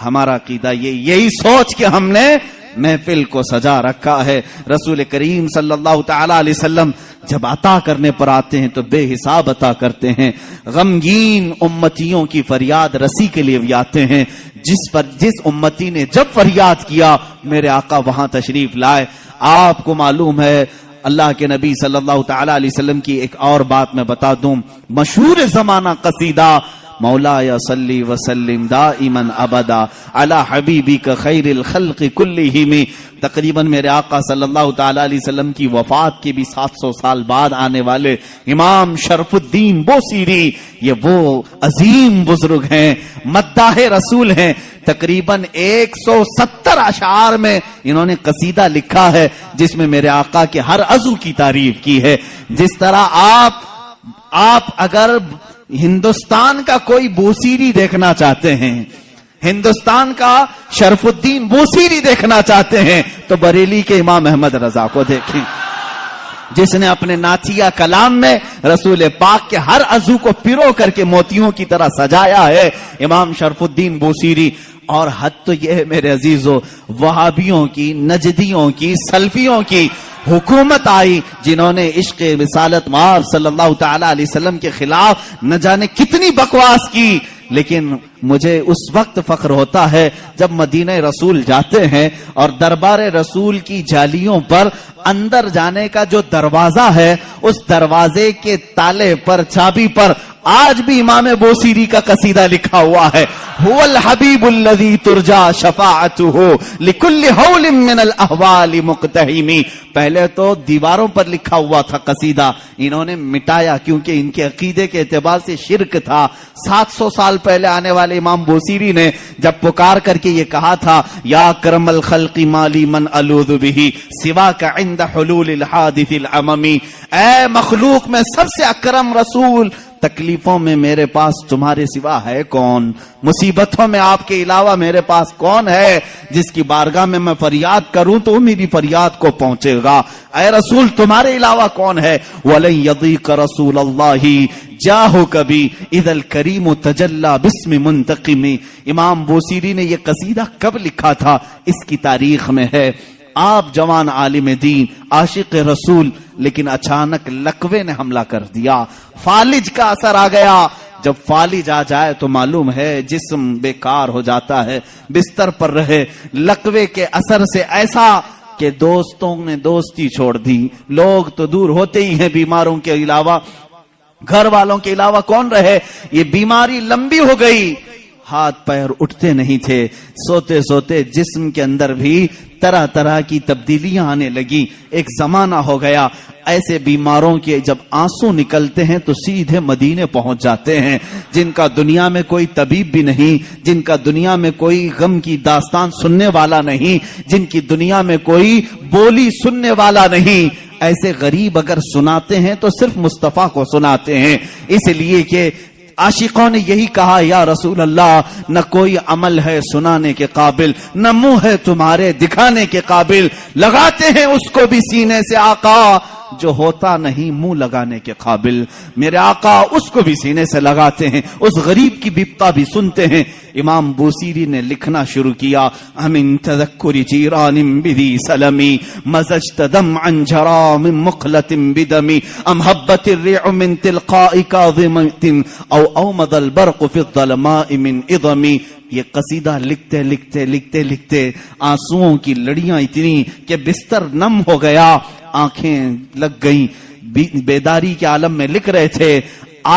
[SPEAKER 1] ہمارا عقیدہ یہی سوچ کے ہم نے محفل کو سجا رکھا ہے۔ رسول کریم صلی اللہ تعالی علیہ وسلم جب عطا کرنے پر آتے ہیں تو بے حساب عطا کرتے ہیں۔ غمگین امتیوں کی فریاد رسی کے لیے بھی آتے ہیں، جس امتی نے جب فریاد کیا میرے آقا وہاں تشریف لائے۔ آپ کو معلوم ہے اللہ کے نبی صلی اللہ تعالی علیہ وسلم کی ایک اور بات میں بتا دوں، مشہور زمانہ قصیدہ مولا یا صلی وسلم دائما ابدا علی حبیبک خیر الخلق کلہم، تقریباً میرے آقا صلی اللہ تعالی علیہ وسلم کی وفات کے بھی 700 سال بعد آنے والے امام شرف الدین بوسیری، یہ وہ عظیم بزرگ ہیں، مداح رسول ہیں۔ تقریباً 170 اشعار میں انہوں نے قصیدہ لکھا ہے جس میں میرے آقا کے ہر عضو کی تعریف کی ہے۔ جس طرح آپ اگر ہندوستان کا کوئی بوسیری دیکھنا چاہتے ہیں، ہندوستان کا شرف الدین بوسیری دیکھنا چاہتے ہیں تو بریلی کے امام احمد رضا کو دیکھیں، جس نے اپنے نعتیہ کلام میں رسول پاک کے ہر عضو کو پیرو کر کے موتیوں کی طرح سجایا ہے، امام شرف الدین بوسیری۔ اور حد تو یہ ہے میرے عزیزو، وہابیوں کی، نجدیوں کی، سلفیوں کی حکومت آئی جنہوں نے عشق رسالت مآب صلی اللہ تعالی علیہ وسلم کے خلاف نہ جانے کتنی بکواس کی، لیکن مجھے اس وقت فخر ہوتا ہے جب مدینہ رسول جاتے ہیں اور دربار رسول کی جالیوں پر اندر جانے کا جو دروازہ ہے، اس دروازے کے تالے پر، چابی پر آج بھی امام بوسیری کا قصیدہ لکھا ہوا ہے، هو الحبیب الذی ترجا شفاعته لکل حول من الاحوال مقتحم۔ پہلے تو دیواروں پر لکھا ہوا تھا قصیدہ، انہوں نے مٹایا کیونکہ ان کے عقیدے کے اعتبار سے شرک تھا۔ 700 سال پہلے آنے والے امام بوسیری نے جب پکار کر کے یہ کہا تھا، یا کرم الخلق مالی من الوذ به سواک عند حلول الحادث العممی، اے مخلوق میں سب سے اکرم رسول، تکلیفوں میں میرے پاس تمہارے سوا ہے کون، مصیبت مصیبتوں میں آپ کے علاوہ میرے پاس کون ہے جس کی بارگاہ میں میں فریاد کروں تو میری فریاد کو پہنچے گا؟ اے رسول تمہارے علاوہ کون ہے؟ وَلَن يَضِيقَ رَسُولَ اللَّهِ جَاهُ كَبِي اِذَا الْكَرِيمُ تَجَلَّى بِاسْمِ مُنْتَقِمِ۔ امام بوصیری نے یہ قصیدہ کب لکھا تھا؟ اس کی تاریخ میں ہے۔ آپ جوان عالم دین، عاشق رسول، لیکن اچانک لقوے نے حملہ کر دیا، فالج کا اثر آ گیا۔ جب فالج آ جائے تو معلوم ہے جسم بیکار ہو جاتا ہے، بستر پر رہے۔ لقوے کے اثر سے ایسا کہ دوستوں نے دوستی چھوڑ دی، لوگ تو دور ہوتے ہی ہیں، بیماروں کے علاوہ گھر والوں کے علاوہ کون رہے؟ یہ بیماری لمبی ہو گئی، ہاتھ پیر اٹھتے نہیں تھے، سوتے سوتے جسم کے اندر بھی طرح طرح کی تبدیلیاں آنے لگی۔ ایک زمانہ ہو گیا ایسے بیماروں کے جب آنسو نکلتے ہیں تو سیدھے مدینے پہنچ جاتے ہیں، جن کا دنیا میں کوئی طبیب بھی نہیں، جن کا دنیا میں کوئی غم کی داستان سننے والا نہیں، جن کی دنیا میں کوئی بولی سننے والا نہیں، ایسے غریب اگر سناتے ہیں تو صرف مصطفیٰ کو سناتے ہیں۔ اس لیے کہ عاشقوں نے یہی کہا، یا رسول اللہ نہ کوئی عمل ہے سنانے کے قابل، نہ منہ ہے تمہارے دکھانے کے قابل، لگاتے ہیں اس کو بھی سینے سے آقا جو ہوتا نہیں منہ لگانے کے قابل۔ میرے آقا اس کو بھی سینے سے لگاتے ہیں، اس غریب کی بپتا بھی سنتے ہیں۔ امام بوصیری نے لکھنا شروع کیا، امن تذکر جیران بذی سلمی مزجت دمعا جرا من مقلت بدمی ام حبت الرع من تلقاء کاظمت او اومض البرق فی الظلماء من اظمی۔ یہ قصیدہ لکھتے لکھتے لکھتے لکھتے آنسوؤں کی لڑیاں اتنی کہ بستر نم ہو گیا، آنکھیں لگ گئیں، بیداری کے عالم میں لکھ رہے تھے،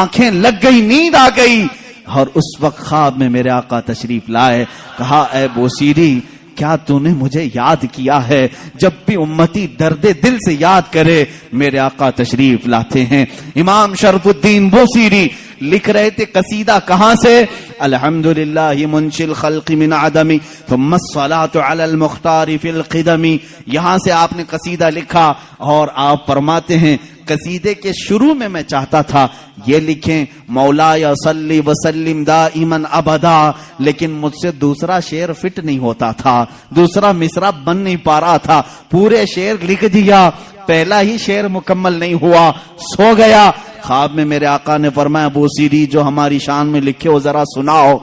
[SPEAKER 1] آنکھیں لگ گئی، نیند آ گئی۔ اور اس وقت خواب میں میرے آقا تشریف لائے، کہا اے بوصیری کیا تو نے مجھے یاد کیا ہے؟ جب بھی امتی درد دل سے یاد کرے میرے آقا تشریف لاتے ہیں۔ امام شرف الدین بوصیری لکھ رہے تھے قصیدہ کہاں سے؟ الحمدللہ منشی الخلق من عدم ثم الصلاة علی المختار فی القدم۔ یہاں سے آپ نے قصیدہ لکھا اور آپ فرماتے ہیں قصیدے کے شروع میں چاہتا تھا یہ لکھیں مولا یا صلی وسلم دائما ابدا، لیکن مجھ سے دوسرا شعر فٹ نہیں ہوتا تھا، دوسرا مصرع بن نہیں پا رہا تھا، پورے شعر لکھ دیا، پہلا ہی شعر مکمل نہیں ہوا، سو گیا۔ خواب میں میرے آقا نے فرمایا بوصیری جو ہماری شان میں لکھے ہو ذرا سناؤ،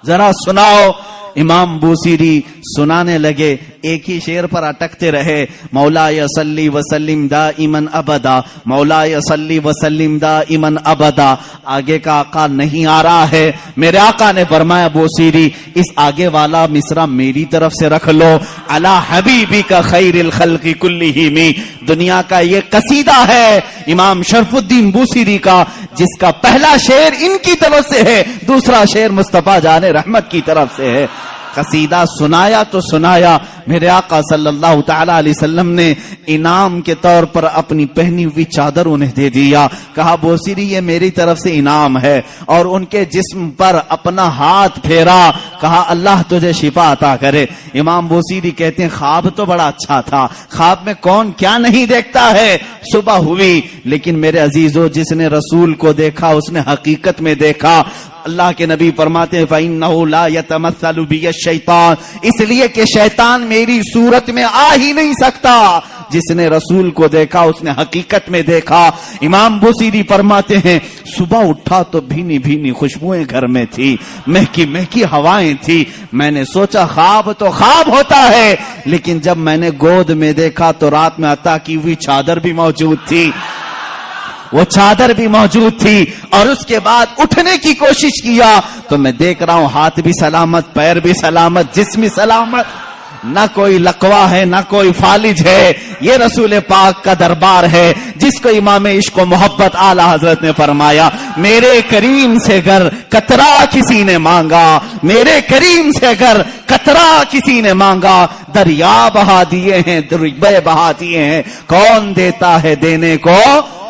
[SPEAKER 1] ذرا سناؤ۔ امام بوصیری سنانے لگے، ایک ہی شعر پر اٹکتے رہے، مولا صلی وسلم دائما ابدا، مولا صلی وسلم دائما ابدا۔ آگے کا آقا نہیں آ رہا ہے، میرے آقا نے فرمایا بوصیری اس آگے والا مصرع میری طرف سے رکھ لو، علی حبیبی کا خیر الخلق کلہم۔ دنیا کا یہ قصیدہ ہے امام شرف الدین بوصیری کا، جس کا پہلا شعر ان کی طرف سے ہے، دوسرا شعر مصطفیٰ جان رحمت کی طرف سے ہے۔ قصیدہ سنایا تو سنایا، میرے آقا صلی اللہ تعالی علیہ وسلم نے انعام کے طور پر اپنی پہنی ہوئی چادر انہیں دے دیا، کہا بوصیری یہ میری طرف سے انعام ہے، اور ان کے جسم پر اپنا ہاتھ پھیرا، کہا اللہ تجھے شفا عطا کرے۔ امام بوصیری کہتے ہیں خواب تو بڑا اچھا تھا، خواب میں کون کیا نہیں دیکھتا ہے۔ صبح ہوئی لیکن میرے عزیزو جس نے رسول کو دیکھا اس نے حقیقت میں دیکھا۔ اللہ کے نبی فرماتے ہیں فَإِنَّهُ لَا يَتَمَثَّلُ بِيَ الشَّيْطَانِ، اس لیے کہ شیطان میری صورت میں آ ہی نہیں سکتا۔ جس نے رسول کو دیکھا اس نے حقیقت میں دیکھا۔ امام بوصیری فرماتے ہیں صبح اٹھا تو بھینی بھینی خوشبوئیں گھر میں تھی، مہکی مہکی ہوائیں تھی، میں نے سوچا خواب تو خواب ہوتا ہے، لیکن جب میں نے گود میں دیکھا تو رات میں عطا کی ہوئی چادر بھی موجود تھی، وہ چادر بھی موجود تھی، اور اس کے بعد اٹھنے کی کوشش کیا تو میں دیکھ رہا ہوں ہاتھ بھی سلامت، پیر بھی سلامت، جسم بھی سلامت، نہ کوئی لقوا ہے نہ کوئی فالج ہے۔ یہ رسول پاک کا دربار ہے جس کو امام عشق و محبت اعلی حضرت نے فرمایا میرے کریم سے گر قطرہ کسی نے مانگا، میرے کریم سے گر قطرہ کسی نے مانگا، دریا بہا دیے ہیں، دریا بہا دیے ہیں، کون دیتا ہے دینے کو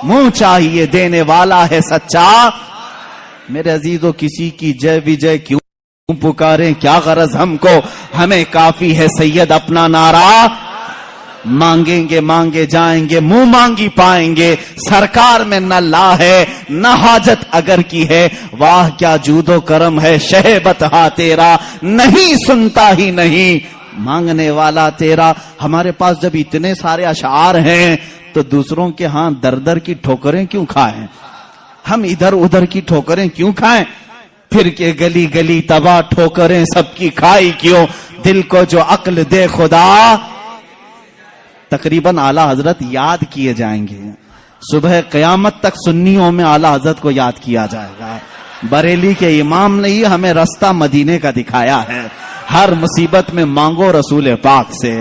[SPEAKER 1] منہ چاہیے، دینے والا ہے سچا۔ میرے عزیزو کسی کی جے وجے کیوں پکاریں، کیا غرض ہم کو، ہمیں کافی ہے سید اپنا نعرہ مانگیں گے مانگے جائیں گے، منہ مانگی پائیں گے، سرکار میں نہ لا ہے نہ حاجت اگر کی ہے، واہ کیا جود و کرم ہے شہ بتہا تیرا، نہیں سنتا ہی نہیں مانگنے والا تیرا۔ ہمارے پاس جب اتنے سارے اشعار ہیں تو دوسروں کے ہاں در در کی ٹھوکریں کیوں کھائیں؟ ہم ادھر ادھر کی ٹھوکریں کیوں کھائیں؟ پھر کے گلی گلی تباہ ٹھوکریں سب کی کھائی کیوں؟ دل کو جو عقل دے خدا۔ تقریباً اعلی حضرت یاد کیے جائیں گے، صبح قیامت تک سنیوں میں اعلی حضرت کو یاد کیا جائے گا۔ بریلی کے امام نے ہی ہمیں رستہ مدینے کا دکھایا ہے۔ ہر مصیبت میں مانگو رسول پاک سے،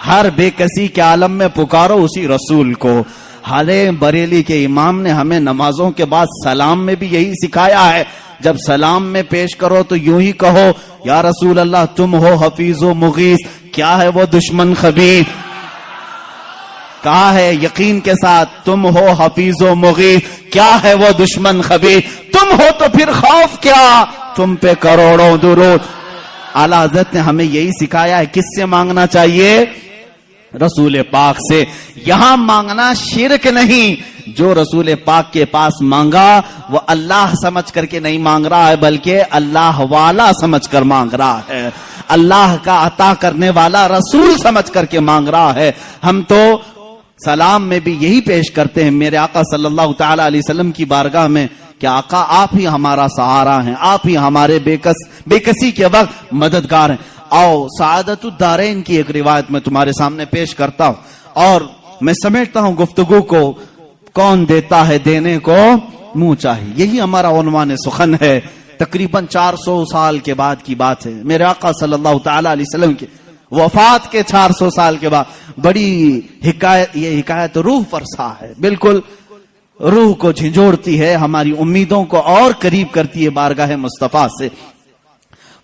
[SPEAKER 1] ہر بے کسی کے عالم میں پکارو اسی رسول کو۔ حالے بریلی کے امام نے ہمیں نمازوں کے بعد سلام میں بھی یہی سکھایا ہے، جب سلام میں پیش کرو تو یوں ہی کہو یا رسول اللہ تم ہو حفیظ و مغیث، کیا ہے وہ دشمن خبیر؟ کہا ہے یقین کے ساتھ تم ہو حفیظ و مغیث، کیا ہے وہ دشمن خبیر؟ تم ہو تو پھر خوف کیا، تم پہ کروڑوں درود۔ اعلی حضرت نے ہمیں یہی سکھایا ہے۔ کس سے مانگنا چاہیے؟ رسول پاک سے۔ یہاں مانگنا شرک نہیں، جو رسول پاک کے پاس مانگا وہ اللہ سمجھ کر کے نہیں مانگ رہا ہے، بلکہ اللہ والا سمجھ کر مانگ رہا ہے، اللہ کا عطا کرنے والا رسول سمجھ کر کے مانگ رہا ہے۔ ہم تو سلام میں بھی یہی پیش کرتے ہیں میرے آقا صلی اللہ تعالی علیہ وسلم کی بارگاہ میں کہ آقا آپ ہی ہمارا سہارا ہیں، آپ ہی ہمارے بے کسی کے وقت مددگار ہیں۔ آؤ سعادت الدارین کی ایک روایت میں تمہارے سامنے پیش کرتا ہوں اور میں سمیٹتا ہوں گفتگو کو، کون دیتا ہے دینے کو منہ چاہیے، یہی ہمارا عنوان سخن ہے۔ تقریباً 400 سال کے بعد کی بات ہے، میرے آقا صلی اللہ تعالی علیہ وسلم کے وفات کے 400 سال کے بعد بڑی حکایت، یہ حکایت روح فرسا ہے، بالکل روح کو جھنجھوڑتی ہے، ہماری امیدوں کو اور قریب کرتی ہے بارگاہ مصطفیٰ سے۔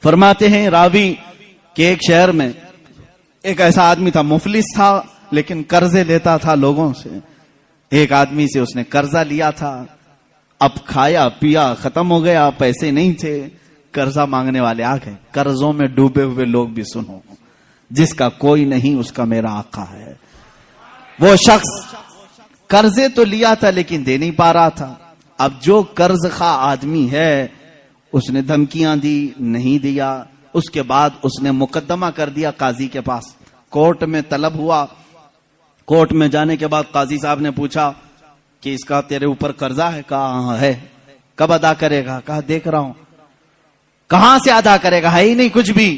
[SPEAKER 1] فرماتے ہیں راوی کہ ایک شہر میں ایک ایسا آدمی تھا، مفلس تھا لیکن قرضے لیتا تھا لوگوں سے۔ ایک آدمی سے اس نے قرضہ لیا تھا، اب کھایا پیا ختم ہو گیا، پیسے نہیں تھے، قرضہ مانگنے والے آ گئے۔ قرضوں میں ڈوبے ہوئے لوگ بھی سنو، جس کا کوئی نہیں اس کا میرا آقا ہے۔ وہ شخص قرضے تو لیا تھا لیکن دے نہیں پا رہا تھا۔ اب جو قرض خواہ آدمی ہے اس نے دھمکیاں دی، نہیں دیا، اس کے بعد اس نے مقدمہ کر دیا قاضی کے پاس، کورٹ میں طلب ہوا۔ کورٹ میں جانے کے بعد قاضی صاحب نے پوچھا کہ اس کا تیرے اوپر قرضہ ہے؟ کہا ہاں ہے۔ کب ادا کرے گا؟ کہا دیکھ رہا ہوں۔ کہاں سے ادا کرے گا؟ ہے ہی نہیں کچھ بھی۔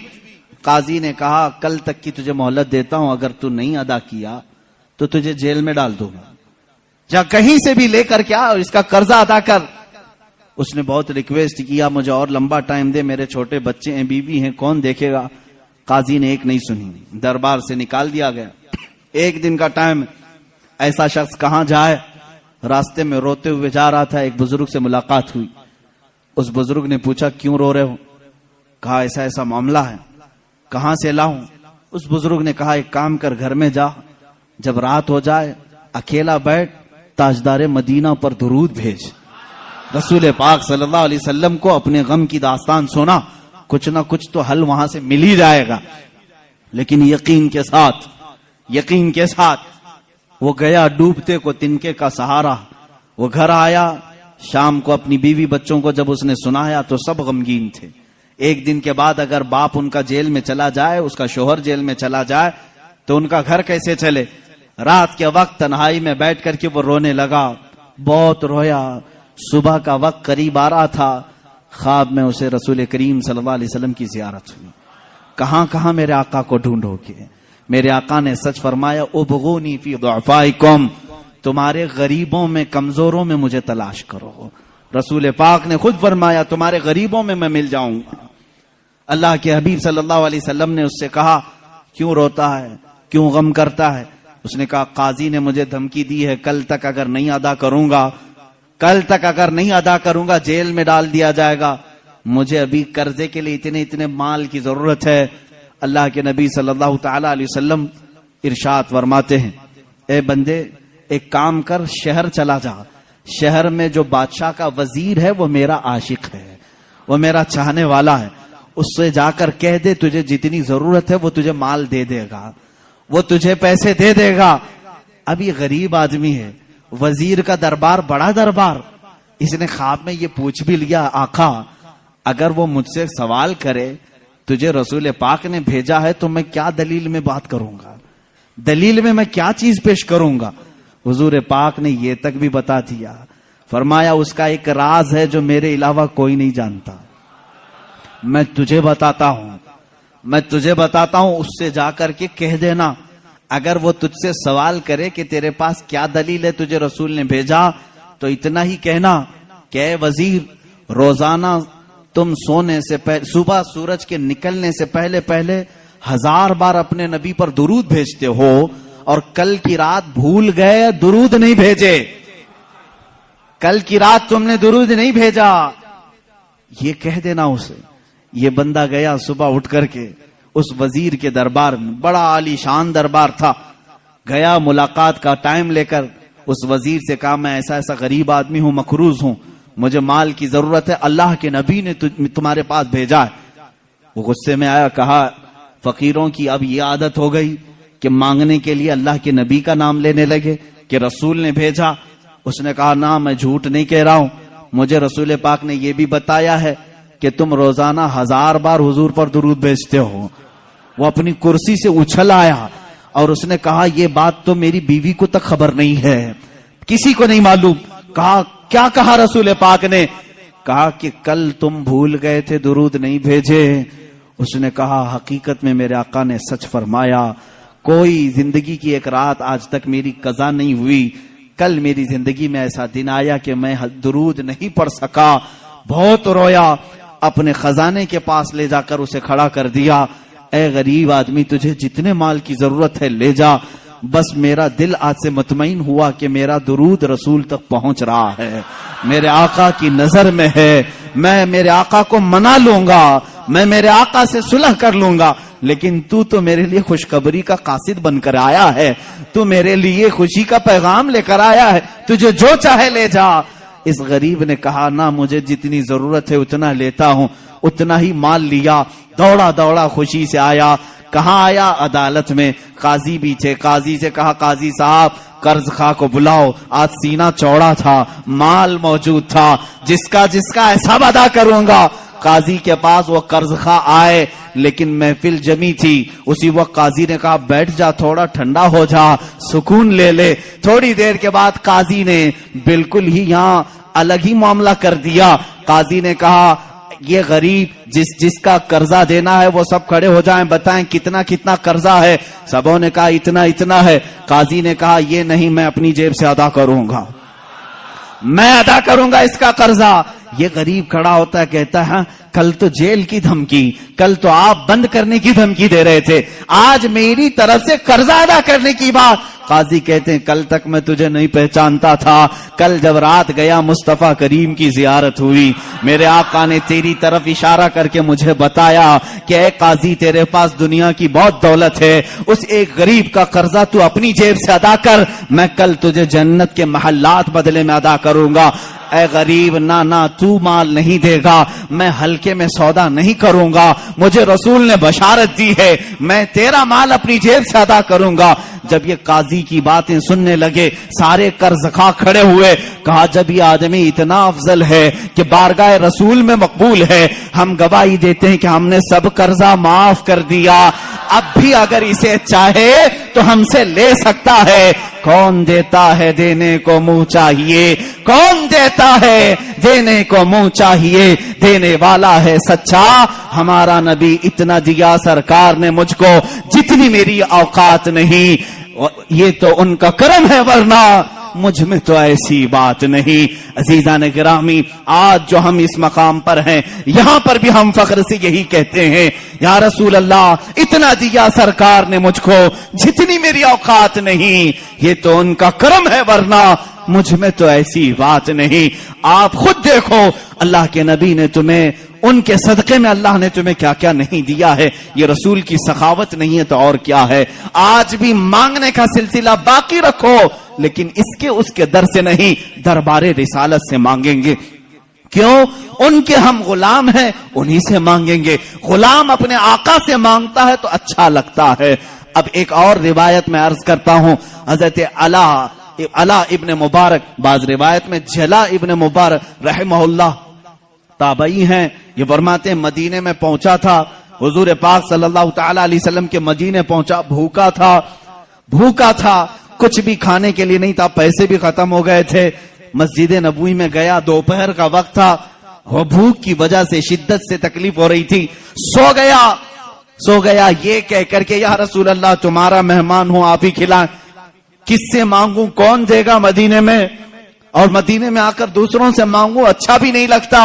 [SPEAKER 1] قاضی نے کہا کل تک کی تجھے مہلت دیتا ہوں، اگر تو نہیں ادا کیا تو تجھے جیل میں ڈال دوں گا، جا کہیں سے بھی لے کر کیا اور اس کا قرضہ ادا کر۔ اس نے بہت ریکویسٹ کیا مجھے اور لمبا ٹائم دے، میرے چھوٹے بچے ہیں، بیوی ہیں، کون دیکھے گا؟ قاضی نے ایک نہیں سنی، دربار سے نکال دیا گیا۔ ایک دن کا ٹائم، ایسا شخص کہاں جائے؟ راستے میں روتے ہوئے جا رہا تھا، ایک بزرگ سے ملاقات ہوئی۔ اس بزرگ نے پوچھا کیوں رو رہے ہو؟ کہا ایسا ایسا معاملہ ہے۔ کہاں سے لاؤں؟ اس بزرگ نے کہا ایک کام کر، گھر میں جا، جب رات ہو جائے اکیلا بیٹھ، تاجدار مدینہ پر درود بھیج۔ رسول پاک صلی اللہ علیہ وسلم کو اپنے غم کی داستان سنا، کچھ نہ کچھ تو حل وہاں سے مل ہی جائے گا۔ لیکن یقین کے ساتھ وہ گیا، ڈوبتے کو تنکے کا سہارا۔ وہ گھر آیا، شام کو اپنی بیوی بچوں کو جب اس نے سنایا تو سب غمگین تھے۔ ایک دن کے بعد اگر باپ ان کا جیل میں چلا جائے، اس کا شوہر جیل میں چلا جائے تو ان کا گھر کیسے چلے؟ رات کے وقت تنہائی میں بیٹھ کر کے وہ رونے لگا، بہت رویا۔ صبح کا وقت قریب آ رہا تھا، خواب میں اسے رسول کریم صلی اللہ علیہ وسلم کی زیارت ہوئی۔ کہاں کہاں میرے آقا کو ڈھونڈو گے؟ میرے آقا نے سچ فرمایا ابغونی فی ضعفائکم، تمہارے غریبوں میں، کمزوروں میں مجھے تلاش کرو۔ رسول پاک نے خود فرمایا تمہارے غریبوں میں میں مل جاؤں گا۔ اللہ کے حبیب صلی اللہ علیہ وسلم نے اس سے کہا کیوں روتا ہے، کیوں غم کرتا ہے؟ اس نے کہا قاضی نے مجھے دھمکی دی ہے، کل تک اگر نہیں ادا کروں گا جیل میں ڈال دیا جائے گا، مجھے ابھی قرضے کے لیے اتنے مال کی ضرورت ہے۔ اللہ کے نبی صلی اللہ تعالی علیہ وسلم ارشاد فرماتے ہیں اے بندے ایک کام کر، شہر چلا جا، شہر میں جو بادشاہ کا وزیر ہے وہ میرا عاشق ہے، وہ میرا چاہنے والا ہے، اس سے جا کر کہہ دے تجھے جتنی ضرورت ہے وہ تجھے مال دے دے گا۔ وہ تجھے پیسے دے دے گا. اب یہ غریب آدمی ہے, وزیر کا دربار بڑا دربار, اس نے خواب میں یہ پوچھ بھی لیا, آقا اگر وہ مجھ سے سوال کرے تجھے رسول پاک نے بھیجا ہے تو میں کیا دلیل میں بات کروں گا, دلیل میں کیا چیز پیش کروں گا. حضور پاک نے یہ تک بھی بتا دیا, فرمایا اس کا ایک راز ہے جو میرے علاوہ کوئی نہیں جانتا, میں تجھے بتاتا ہوں, اس سے جا کر کے کہہ دینا اگر وہ تجھ سے سوال کرے کہ تیرے پاس کیا دلیل ہے تجھے رسول نے بھیجا, تو اتنا ہی کہنا کہ اے وزیر روزانہ تم سونے سے پہلے, صبح سورج کے نکلنے سے پہلے 1000 بار اپنے نبی پر درود بھیجتے ہو, اور کل کی رات بھول گئے درود نہیں بھیجے, کل کی رات تم نے درود نہیں بھیجا, یہ کہہ دینا اسے. یہ بندہ گیا صبح اٹھ کر کے اس وزیر کے دربار میں, بڑا عالی شان دربار تھا, گیا ملاقات کا ٹائم لے کر اس وزیر سے کہا میں ایسا ایسا غریب آدمی ہوں, مقروض ہوں, مجھے مال کی ضرورت ہے, اللہ کے نبی نے تمہارے پاس بھیجا ہے. وہ غصے میں آیا, کہا فقیروں کی اب یہ عادت ہو گئی کہ مانگنے کے لیے اللہ کے نبی کا نام لینے لگے کہ رسول نے بھیجا. اس نے کہا نہ, میں جھوٹ نہیں کہہ رہا ہوں, مجھے رسول پاک نے یہ بھی بتایا ہے کہ تم روزانہ 1000 بار حضور پر درود بھیجتے ہو. وہ اپنی کرسی سے اچھل آیا اور اس نے کہا یہ بات تو میری بیوی کو تک خبر نہیں ہے, کسی کو نہیں معلوم. کہا کیا کہا رسول پاک نے؟ کہا کہ کل تم بھول گئے تھے درود نہیں بھیجے. اس نے کہا حقیقت میں میرے آقا نے سچ فرمایا, کوئی زندگی کی ایک رات آج تک میری قضا نہیں ہوئی, کل میری زندگی میں ایسا دن آیا کہ میں درود نہیں پڑھ سکا, بہت رویا, اپنے خزانے کے پاس لے جا کر اسے کھڑا کر دیا, اے غریب آدمی تجھے جتنے مال کی ضرورت ہے لے جا, بس میرا دل آج سے مطمئن ہوا کہ میرا درود رسول تک پہنچ رہا ہے, میرے آقا کی نظر میں ہے, میں میرے آقا کو منا لوں گا, میں میرے آقا سے صلح کر لوں گا, لیکن تو میرے لیے خوشخبری کا قاصد بن کر آیا ہے, تو میرے لیے خوشی کا پیغام لے کر آیا ہے, تجھے جو چاہے لے جا. اس غریب نے کہا نہ, مجھے جتنی ضرورت ہے اتنا لیتا ہوں, اتنا ہی مال لیا, دوڑا دوڑا خوشی سے آیا. کہاں آیا؟ عدالت میں. قاضی بھی تھے, قاضی سے کہا قاضی صاحب قرض خواہ کو بلاؤ, آج سینہ چوڑا تھا, مال موجود تھا, جس کا حساب ادا کروں گا. قاضی کے پاس وہ قرض خواہ آئے, لیکن محفل جمی تھی. اسی وقت قاضی نے کہا بیٹھ جا, تھوڑا ٹھنڈا ہو جا, سکون لے لے. تھوڑی دیر کے بعد قاضی نے بالکل ہی یہاں الگ ہی معاملہ کر دیا. قاضی نے کہا یہ غریب جس کا قرضہ دینا ہے وہ سب کھڑے ہو جائیں, بتائیں کتنا قرضہ ہے. سبوں نے کہا اتنا ہے. قاضی نے کہا یہ نہیں, میں اپنی جیب سے ادا کروں گا, میں ادا کروں گا اس کا قرضہ. یہ غریب کھڑا ہوتا ہے, کہتا ہے کل تو جیل کی دھمکی, کل تو آپ بند کرنے کی دھمکی دے رہے تھے, آج میری طرف سے قرضہ ادا کرنے کی بات. قاضی کہتے ہیں کل تک میں تجھے نہیں پہچانتا تھا, کل جب رات گیا مصطفیٰ کریم کی زیارت ہوئی, میرے آقا نے تیری طرف اشارہ کر کے مجھے بتایا کہ اے قاضی تیرے پاس دنیا کی بہت دولت ہے, اس ایک غریب کا قرضہ تو اپنی جیب سے ادا کر, میں کل تجھے جنت کے محلات بدلے میں ادا کروں گا. اے غریب نہ تو مال نہیں دے گا, میں ہلکے میں سودا نہیں کروں گا, مجھے رسول نے بشارت دی ہے, میں تیرا مال اپنی جیب سے ادا کروں گا. جب یہ قاضی کی باتیں سننے لگے سارے قرض خواہ کھڑے ہوئے. کہا جب یہ آدمی اتنا افضل ہے کہ بارگاہ رسول میں مقبول ہے, ہم گواہی دیتے ہیں کہ ہم نے سب قرضہ معاف کر دیا, اب بھی اگر اسے چاہے تو ہم سے لے سکتا ہے. کون دیتا ہے دینے کو منہ چاہیے, کون دیتا ہے دینے کو منہ چاہیے, دینے والا ہے سچا ہمارا نبی. اتنا دیا سرکار نے مجھ کو جتنی میری اوقات نہیں, یہ تو ان کا کرم ہے ورنہ مجھ میں تو ایسی بات نہیں. عزیزان گرامی, آج جو ہم اس مقام پر ہیں یہاں پر بھی ہم فخر سے یہی کہتے ہیں یا رسول اللہ اتنا دیا سرکار نے مجھ کو جتنی میری اوقات نہیں, یہ تو ان کا کرم ہے ورنہ مجھ میں تو ایسی بات نہیں. آپ خود دیکھو اللہ کے نبی نے تمہیں, ان کے صدقے میں اللہ نے تمہیں کیا کیا نہیں دیا ہے. یہ رسول کی سخاوت نہیں ہے تو اور کیا ہے. آج بھی مانگنے کا سلسلہ باقی رکھو, لیکن اس کے در سے نہیں, دربار رسالت سے مانگیں گے. کیوں؟ ان کے ہم غلام ہیں, انہی سے مانگیں گے. غلام اپنے آقا سے مانگتا ہے تو اچھا لگتا ہے, اب ایک اور روایت میں عرض کرتا ہوں، حضرت علا ابن مبارک، بعض روایت میں جلا ابن مبارک رحمہ اللہ تابعی ہیں، یہ فرماتے ہیں مدینے میں پہنچا تھا حضور پاک صلی اللہ تعالی علیہ وسلم کے مدینے پہنچا، بھوکا تھا، کچھ بھی کھانے کے لیے نہیں تھا، پیسے بھی ختم ہو گئے تھے، مسجد نبوی میں گیا، دوپہر کا وقت تھا، وہ بھوک کی وجہ سے شدت سے تکلیف ہو رہی تھی، سو گیا یہ کہہ کر کے یا رسول اللہ تمہارا مہمان ہوں، آپ ہی کھلائیں، کس سے مانگوں، کون دے گا مدینے میں، اور مدینے میں آ کر دوسروں سے مانگوں اچھا بھی نہیں لگتا،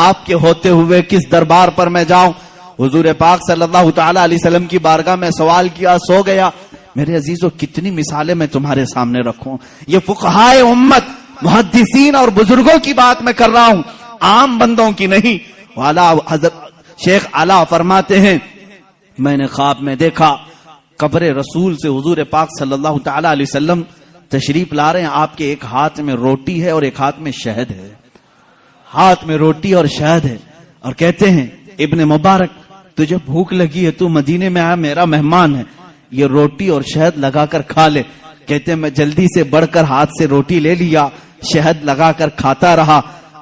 [SPEAKER 1] آپ کے ہوتے ہوئے کس دربار پر میں جاؤں؟ حضور پاک صلی اللہ تعالی علیہ وسلم کی بارگاہ میں سوال کیا، سو گیا۔ میرے عزیزو کتنی مثالیں میں تمہارے سامنے رکھوں، یہ فقہائے امت محدثین اور بزرگوں کی بات میں کر رہا ہوں، عام بندوں کی نہیں۔ حضرت شیخ علا فرماتے ہیں میں نے خواب میں دیکھا قبر رسول سے حضور پاک صلی اللہ تعالی علیہ وسلم تشریف لا رہے ہیں، آپ کے ایک ہاتھ میں روٹی ہے اور ایک ہاتھ میں شہد ہے، ہاتھ میں روٹی اور شہد ہے، اور کہتے ہیں ابن مبارک تجھے بھوک لگی ہے، تو مدینے میں آیا، میرا مہمان ہے، یہ روٹی اور شہد لگا کر کھا لے۔ کہتے ہیں میں جلدی سے بڑھ کر ہاتھ سے روٹی لے لیا، شہد لگا کر کھاتا رہا،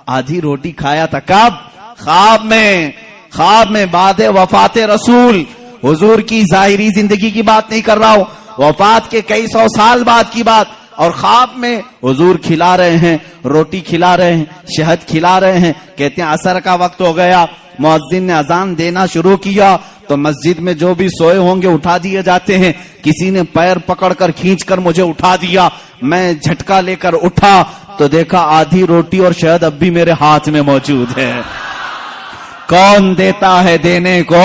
[SPEAKER 1] آدھی روٹی کھایا تھا، کب؟ خواب میں بعد وفات رسول، حضور کی ظاہری زندگی کی بات نہیں کر رہا ہوں، وفات کے کئی سو سال بعد کی بات، اور خواب میں حضور کھلا رہے ہیں، روٹی کھلا رہے ہیں، شہد کھلا رہے ہیں۔ کہتے ہیں عصر کا وقت ہو گیا، مؤذن نے اذان دینا شروع کیا تو مسجد میں جو بھی سوئے ہوں گے اٹھا دیے جاتے ہیں، کسی نے پیر پکڑ کر کھینچ کر مجھے اٹھا دیا، میں جھٹکا لے کر اٹھا تو دیکھا آدھی روٹی اور شہد اب بھی میرے ہاتھ میں موجود ہے۔ کون دیتا ہے دینے کو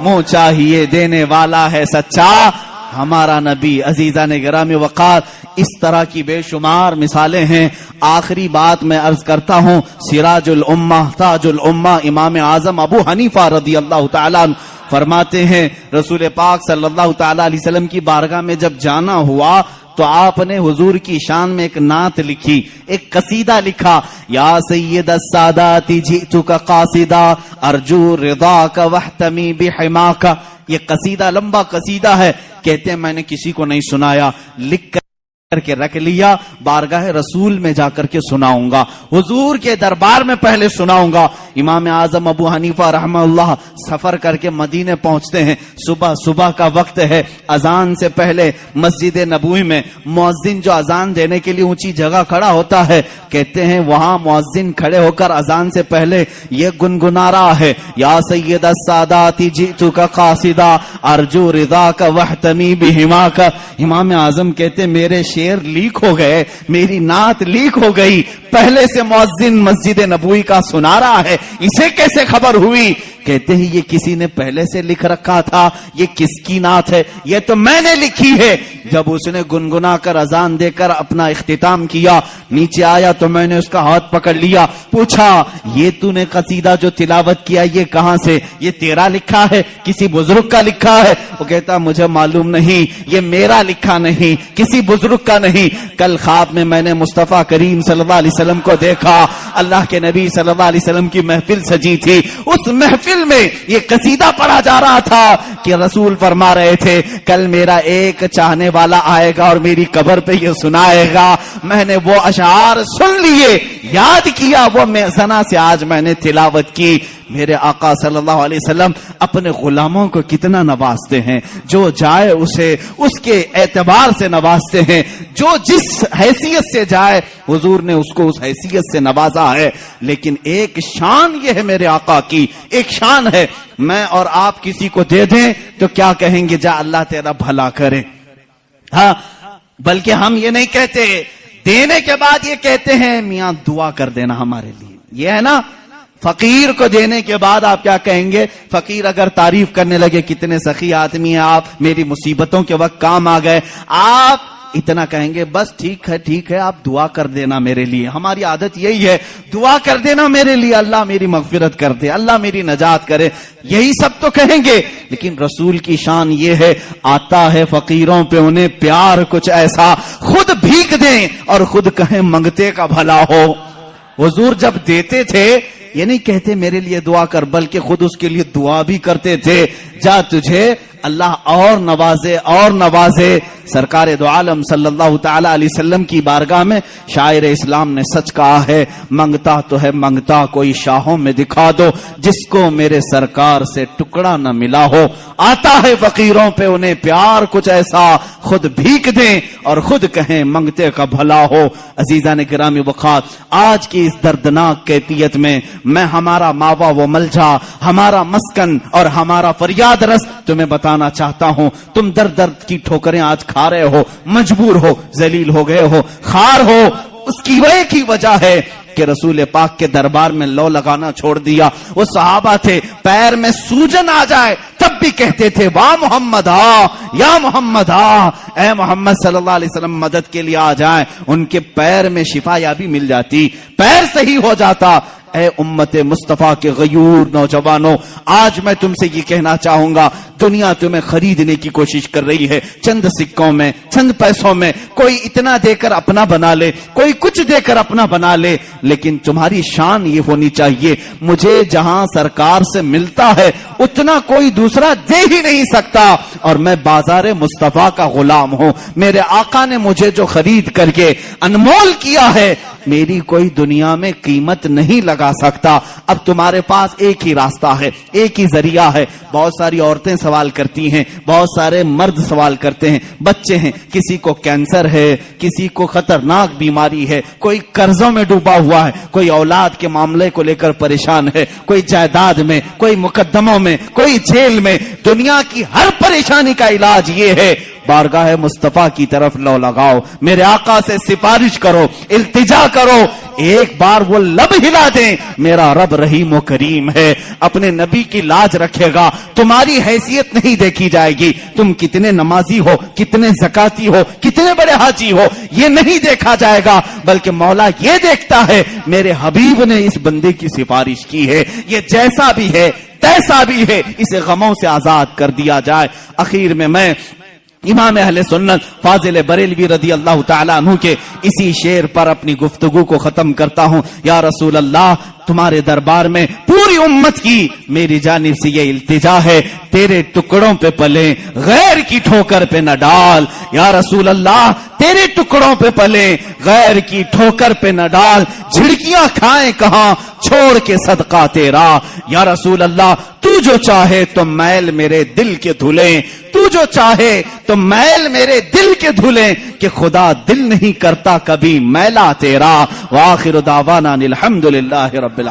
[SPEAKER 1] منہ چاہیے، دینے والا ہے سچا ہمارا نبی۔ عزیزان گرامی وقار، اس طرح کی بے شمار مثالیں ہیں۔ آخری بات میں عرض کرتا ہوں، سراج الامہ تاج الامہ امام اعظم ابو حنیفہ رضی اللہ تعالیٰ عنہ فرماتے ہیں رسول پاک صلی اللہ تعالیٰ علیہ وسلم کی بارگاہ میں جب جانا ہوا تو آپ نے حضور کی شان میں ایک نعت لکھی، ایک قصیدہ لکھا، یا سید السادات جئتک قاصدا ارجو رضاک واحتمی بحماک۔ یہ قصیدہ لمبا قصیدہ ہے، کہتے ہیں میں نے کسی کو نہیں سنایا، لکھ کر کے رکھ لیا، بارگاہ رسول میں جا کر کے سناؤں گا، حضور کے دربار میں پہلے سناؤں گا۔ امام اعظم ابو حنیفہ رحمہ اللہ سفر کر کے مدینے پہنچتے ہیں، صبح کا وقت ہے، اذان سے پہلے مسجد نبوی میں مؤذن جو اذان دینے کے لیے اونچی جگہ کھڑا ہوتا ہے، کہتے ہیں وہاں مؤذن کھڑے ہو کر اذان سے پہلے یہ گنگنا رہا ہے، یا سید السادات جئتک قاصدا ارجو رضاک واحتمی بحماک۔ امام اعظم کہتے میرے شیر لیک ہو گئے، میری نعت لیک ہو گئی، پہلے سے مؤذن مسجد نبوی کا سنا رہا ہے، اسے کیسے خبر ہوئی؟ کہتے ہیں یہ کسی نے پہلے سے لکھ رکھا تھا، یہ کس کی نعت ہے؟ یہ تو میں نے لکھی ہے۔ جب اس نے گنگنا کر اذان دے کر اپنا اختتام کیا، نیچے آیا تو میں نے اس کا ہاتھ پکڑ لیا، پوچھا یہ تو نے قصیدہ جو تلاوت کیا یہ کہاں سے؟ یہ تیرا لکھا ہے، کسی بزرگ کا لکھا ہے؟ وہ کہتا مجھے معلوم نہیں، یہ میرا لکھا نہیں، کسی بزرگ کا نہیں۔ کل خواب میں نے مصطفیٰ کریم صلی اللہ علیہ وسلم کو دیکھا، اللہ کے نبی صلی اللہ علیہ وسلم کی محفل سجی تھی، اس محفل میں یہ قصیدہ پڑھا جا رہا تھا کہ رسول فرما رہے تھے کل میرا ایک چاہنے والا آئے گا اور میری قبر پہ یہ سنائے گا۔ میں نے وہ اشعار سن لیے، یاد کیا، وہ سنا سے آج میں نے تلاوت کی۔ میرے آقا صلی اللہ علیہ وسلم اپنے غلاموں کو کتنا نوازتے ہیں، جو جائے اسے اس کے اعتبار سے نوازتے ہیں، جو جس حیثیت سے جائے حضور نے اس کو اس حیثیت سے نوازا ہے۔ لیکن ایک شان یہ ہے میرے آقا کی، ایک شان ہے، میں اور آپ کسی کو دے دیں تو کیا کہیں گے؟ جا اللہ تیرا بھلا کرے۔ ہاں، بلکہ ہم یہ نہیں کہتے، دینے کے بعد یہ کہتے ہیں میاں دعا کر دینا ہمارے لیے، یہ ہے نا۔ فقیر کو دینے کے بعد آپ کیا کہیں گے؟ فقیر اگر تعریف کرنے لگے کتنے سخی آدمی ہیں آپ، میری مصیبتوں کے وقت کام آ گئے، آپ اتنا کہیں گے بس ٹھیک ہے آپ دعا کر دینا میرے لیے۔ ہماری عادت یہی ہے، دعا کر دینا میرے لیے، اللہ میری مغفرت کر دے، اللہ میری نجات کرے، یہی سب تو کہیں گے۔ لیکن رسول کی شان یہ ہے، آتا ہے فقیروں پہ انہیں پیار کچھ ایسا، خود بھیک دیں اور خود کہیں منگتے کا بھلا ہو۔ حضور جب دیتے تھے یہ نہیں کہتے میرے لیے دعا کر، بلکہ خود اس کے لیے دعا بھی کرتے تھے، جا تجھے اللہ اور نوازے اور نوازے. سرکار دو عالم صلی اللہ تعالی علیہ وسلم کی بارگاہ میں شاعر اسلام نے سچ کہا ہے, منگتا تو ہے منگتا کوئی شاہوں میں دکھا دو, جس کو میرے سرکار سے ٹکڑا نہ ملا ہو. آتا ہے فقیروں پہ انہیں پیار کچھ ایسا, خود بھیک دیں اور خود کہیں منگتے کا بھلا ہو. عزیزان گرامی وقار, آج کی اس دردناک کیفیت میں میں ہمارا ماوا و ملجا, ہمارا مسکن اور ہمارا فریاد رس تمہیں بتانا چاہتا ہوں. تم درد درد کی ٹھوکریں آج کھا رہے ہو, مجبور ہو, ذلیل ہو گئے ہو, خار ہو. اس کی وجہ وجہ ہے کہ رسول پاک کے دربار میں لو لگانا چھوڑ دیا. وہ صحابہ تھے, پیر میں سوجن آ جائے تب بھی کہتے تھے واہ محمد آ, یا محمد آ, اے محمد صلی اللہ علیہ وسلم مدد کے لیے آ جائیں. ان کے پیر میں شفا یابی مل جاتی, پیر صحیح ہو جاتا. اے امت مصطفیٰ کے غیور نوجوانوں, آج میں تم سے یہ کہنا چاہوں گا, دنیا تمہیں خریدنے کی کوشش کر رہی ہے, چند سکوں میں, چند پیسوں میں. کوئی اتنا دے کر اپنا بنا لے, کوئی کچھ دے کر اپنا بنا لے, لیکن تمہاری شان یہ ہونی چاہیے, مجھے جہاں سرکار سے ملتا ہے اتنا کوئی دوسرا دے ہی نہیں سکتا, اور میں بازار مصطفیٰ کا غلام ہوں. میرے آقا نے مجھے جو خرید کر کے انمول کیا ہے, میری کوئی دنیا میں قیمت نہیں لگا سکتا. اب تمہارے پاس ایک ہی راستہ ہے, ایک ہی ذریعہ ہے. بہت ساری عورتیں سوال کرتی ہیں, بہت سارے مرد سوال کرتے ہیں, بچے ہیں, کسی کو کینسر ہے, کسی کو خطرناک بیماری ہے, کوئی قرضوں میں ڈوبا ہوا ہے, کوئی اولاد کے معاملے کو لے کر پریشان ہے, کوئی جائیداد میں, کوئی مقدموں میں, کوئی جیل میں. دنیا کی ہر پریشانی کا علاج یہ ہے, بارگاہ مصطفیٰ کی طرف لو لگاؤ, میرے آقا سے سفارش کرو, التجا کرو. ایک بار وہ لب ہلا دیں, میرا رب رحیم و کریم ہے, اپنے نبی کی لاج رکھے گا. تمہاری حیثیت نہیں دیکھی جائے گی, تم کتنے نمازی ہو, کتنے زکاتی ہو, کتنے بڑے حاجی ہو, یہ نہیں دیکھا جائے گا, بلکہ مولا یہ دیکھتا ہے میرے حبیب نے اس بندے کی سفارش کی ہے, یہ جیسا بھی ہے تیسا بھی ہے, اسے غموں سے آزاد کر دیا جائے. اخیر میں امام اہل سنت فاضل بریلوی رضی اللہ تعالیٰ عنہ کے اسی شعر پر اپنی گفتگو کو ختم کرتا ہوں. یا رسول اللہ, تمہارے دربار میں پوری امت کی میری جانب سے یہ التجا ہے, تیرے ٹکڑوں پہ پلے, غیر کی ٹھوکر پہ نہ ڈال. یا رسول اللہ, تیرے ٹکڑوں پہ پلے, غیر کی ٹھوکر پہ نہ ڈال. جھڑکیاں کھائیں کہاں, چھوڑ کے صدقہ تیرا. یا رسول اللہ, تو جو چاہے تو میل میرے دل کے دھلیں, تو جو چاہے تو میل میرے دل کے دھلیں, کہ خدا دل نہیں کرتا کبھی میلا تیرا. وآخر دعوانا الحمدللہ رب العالمین.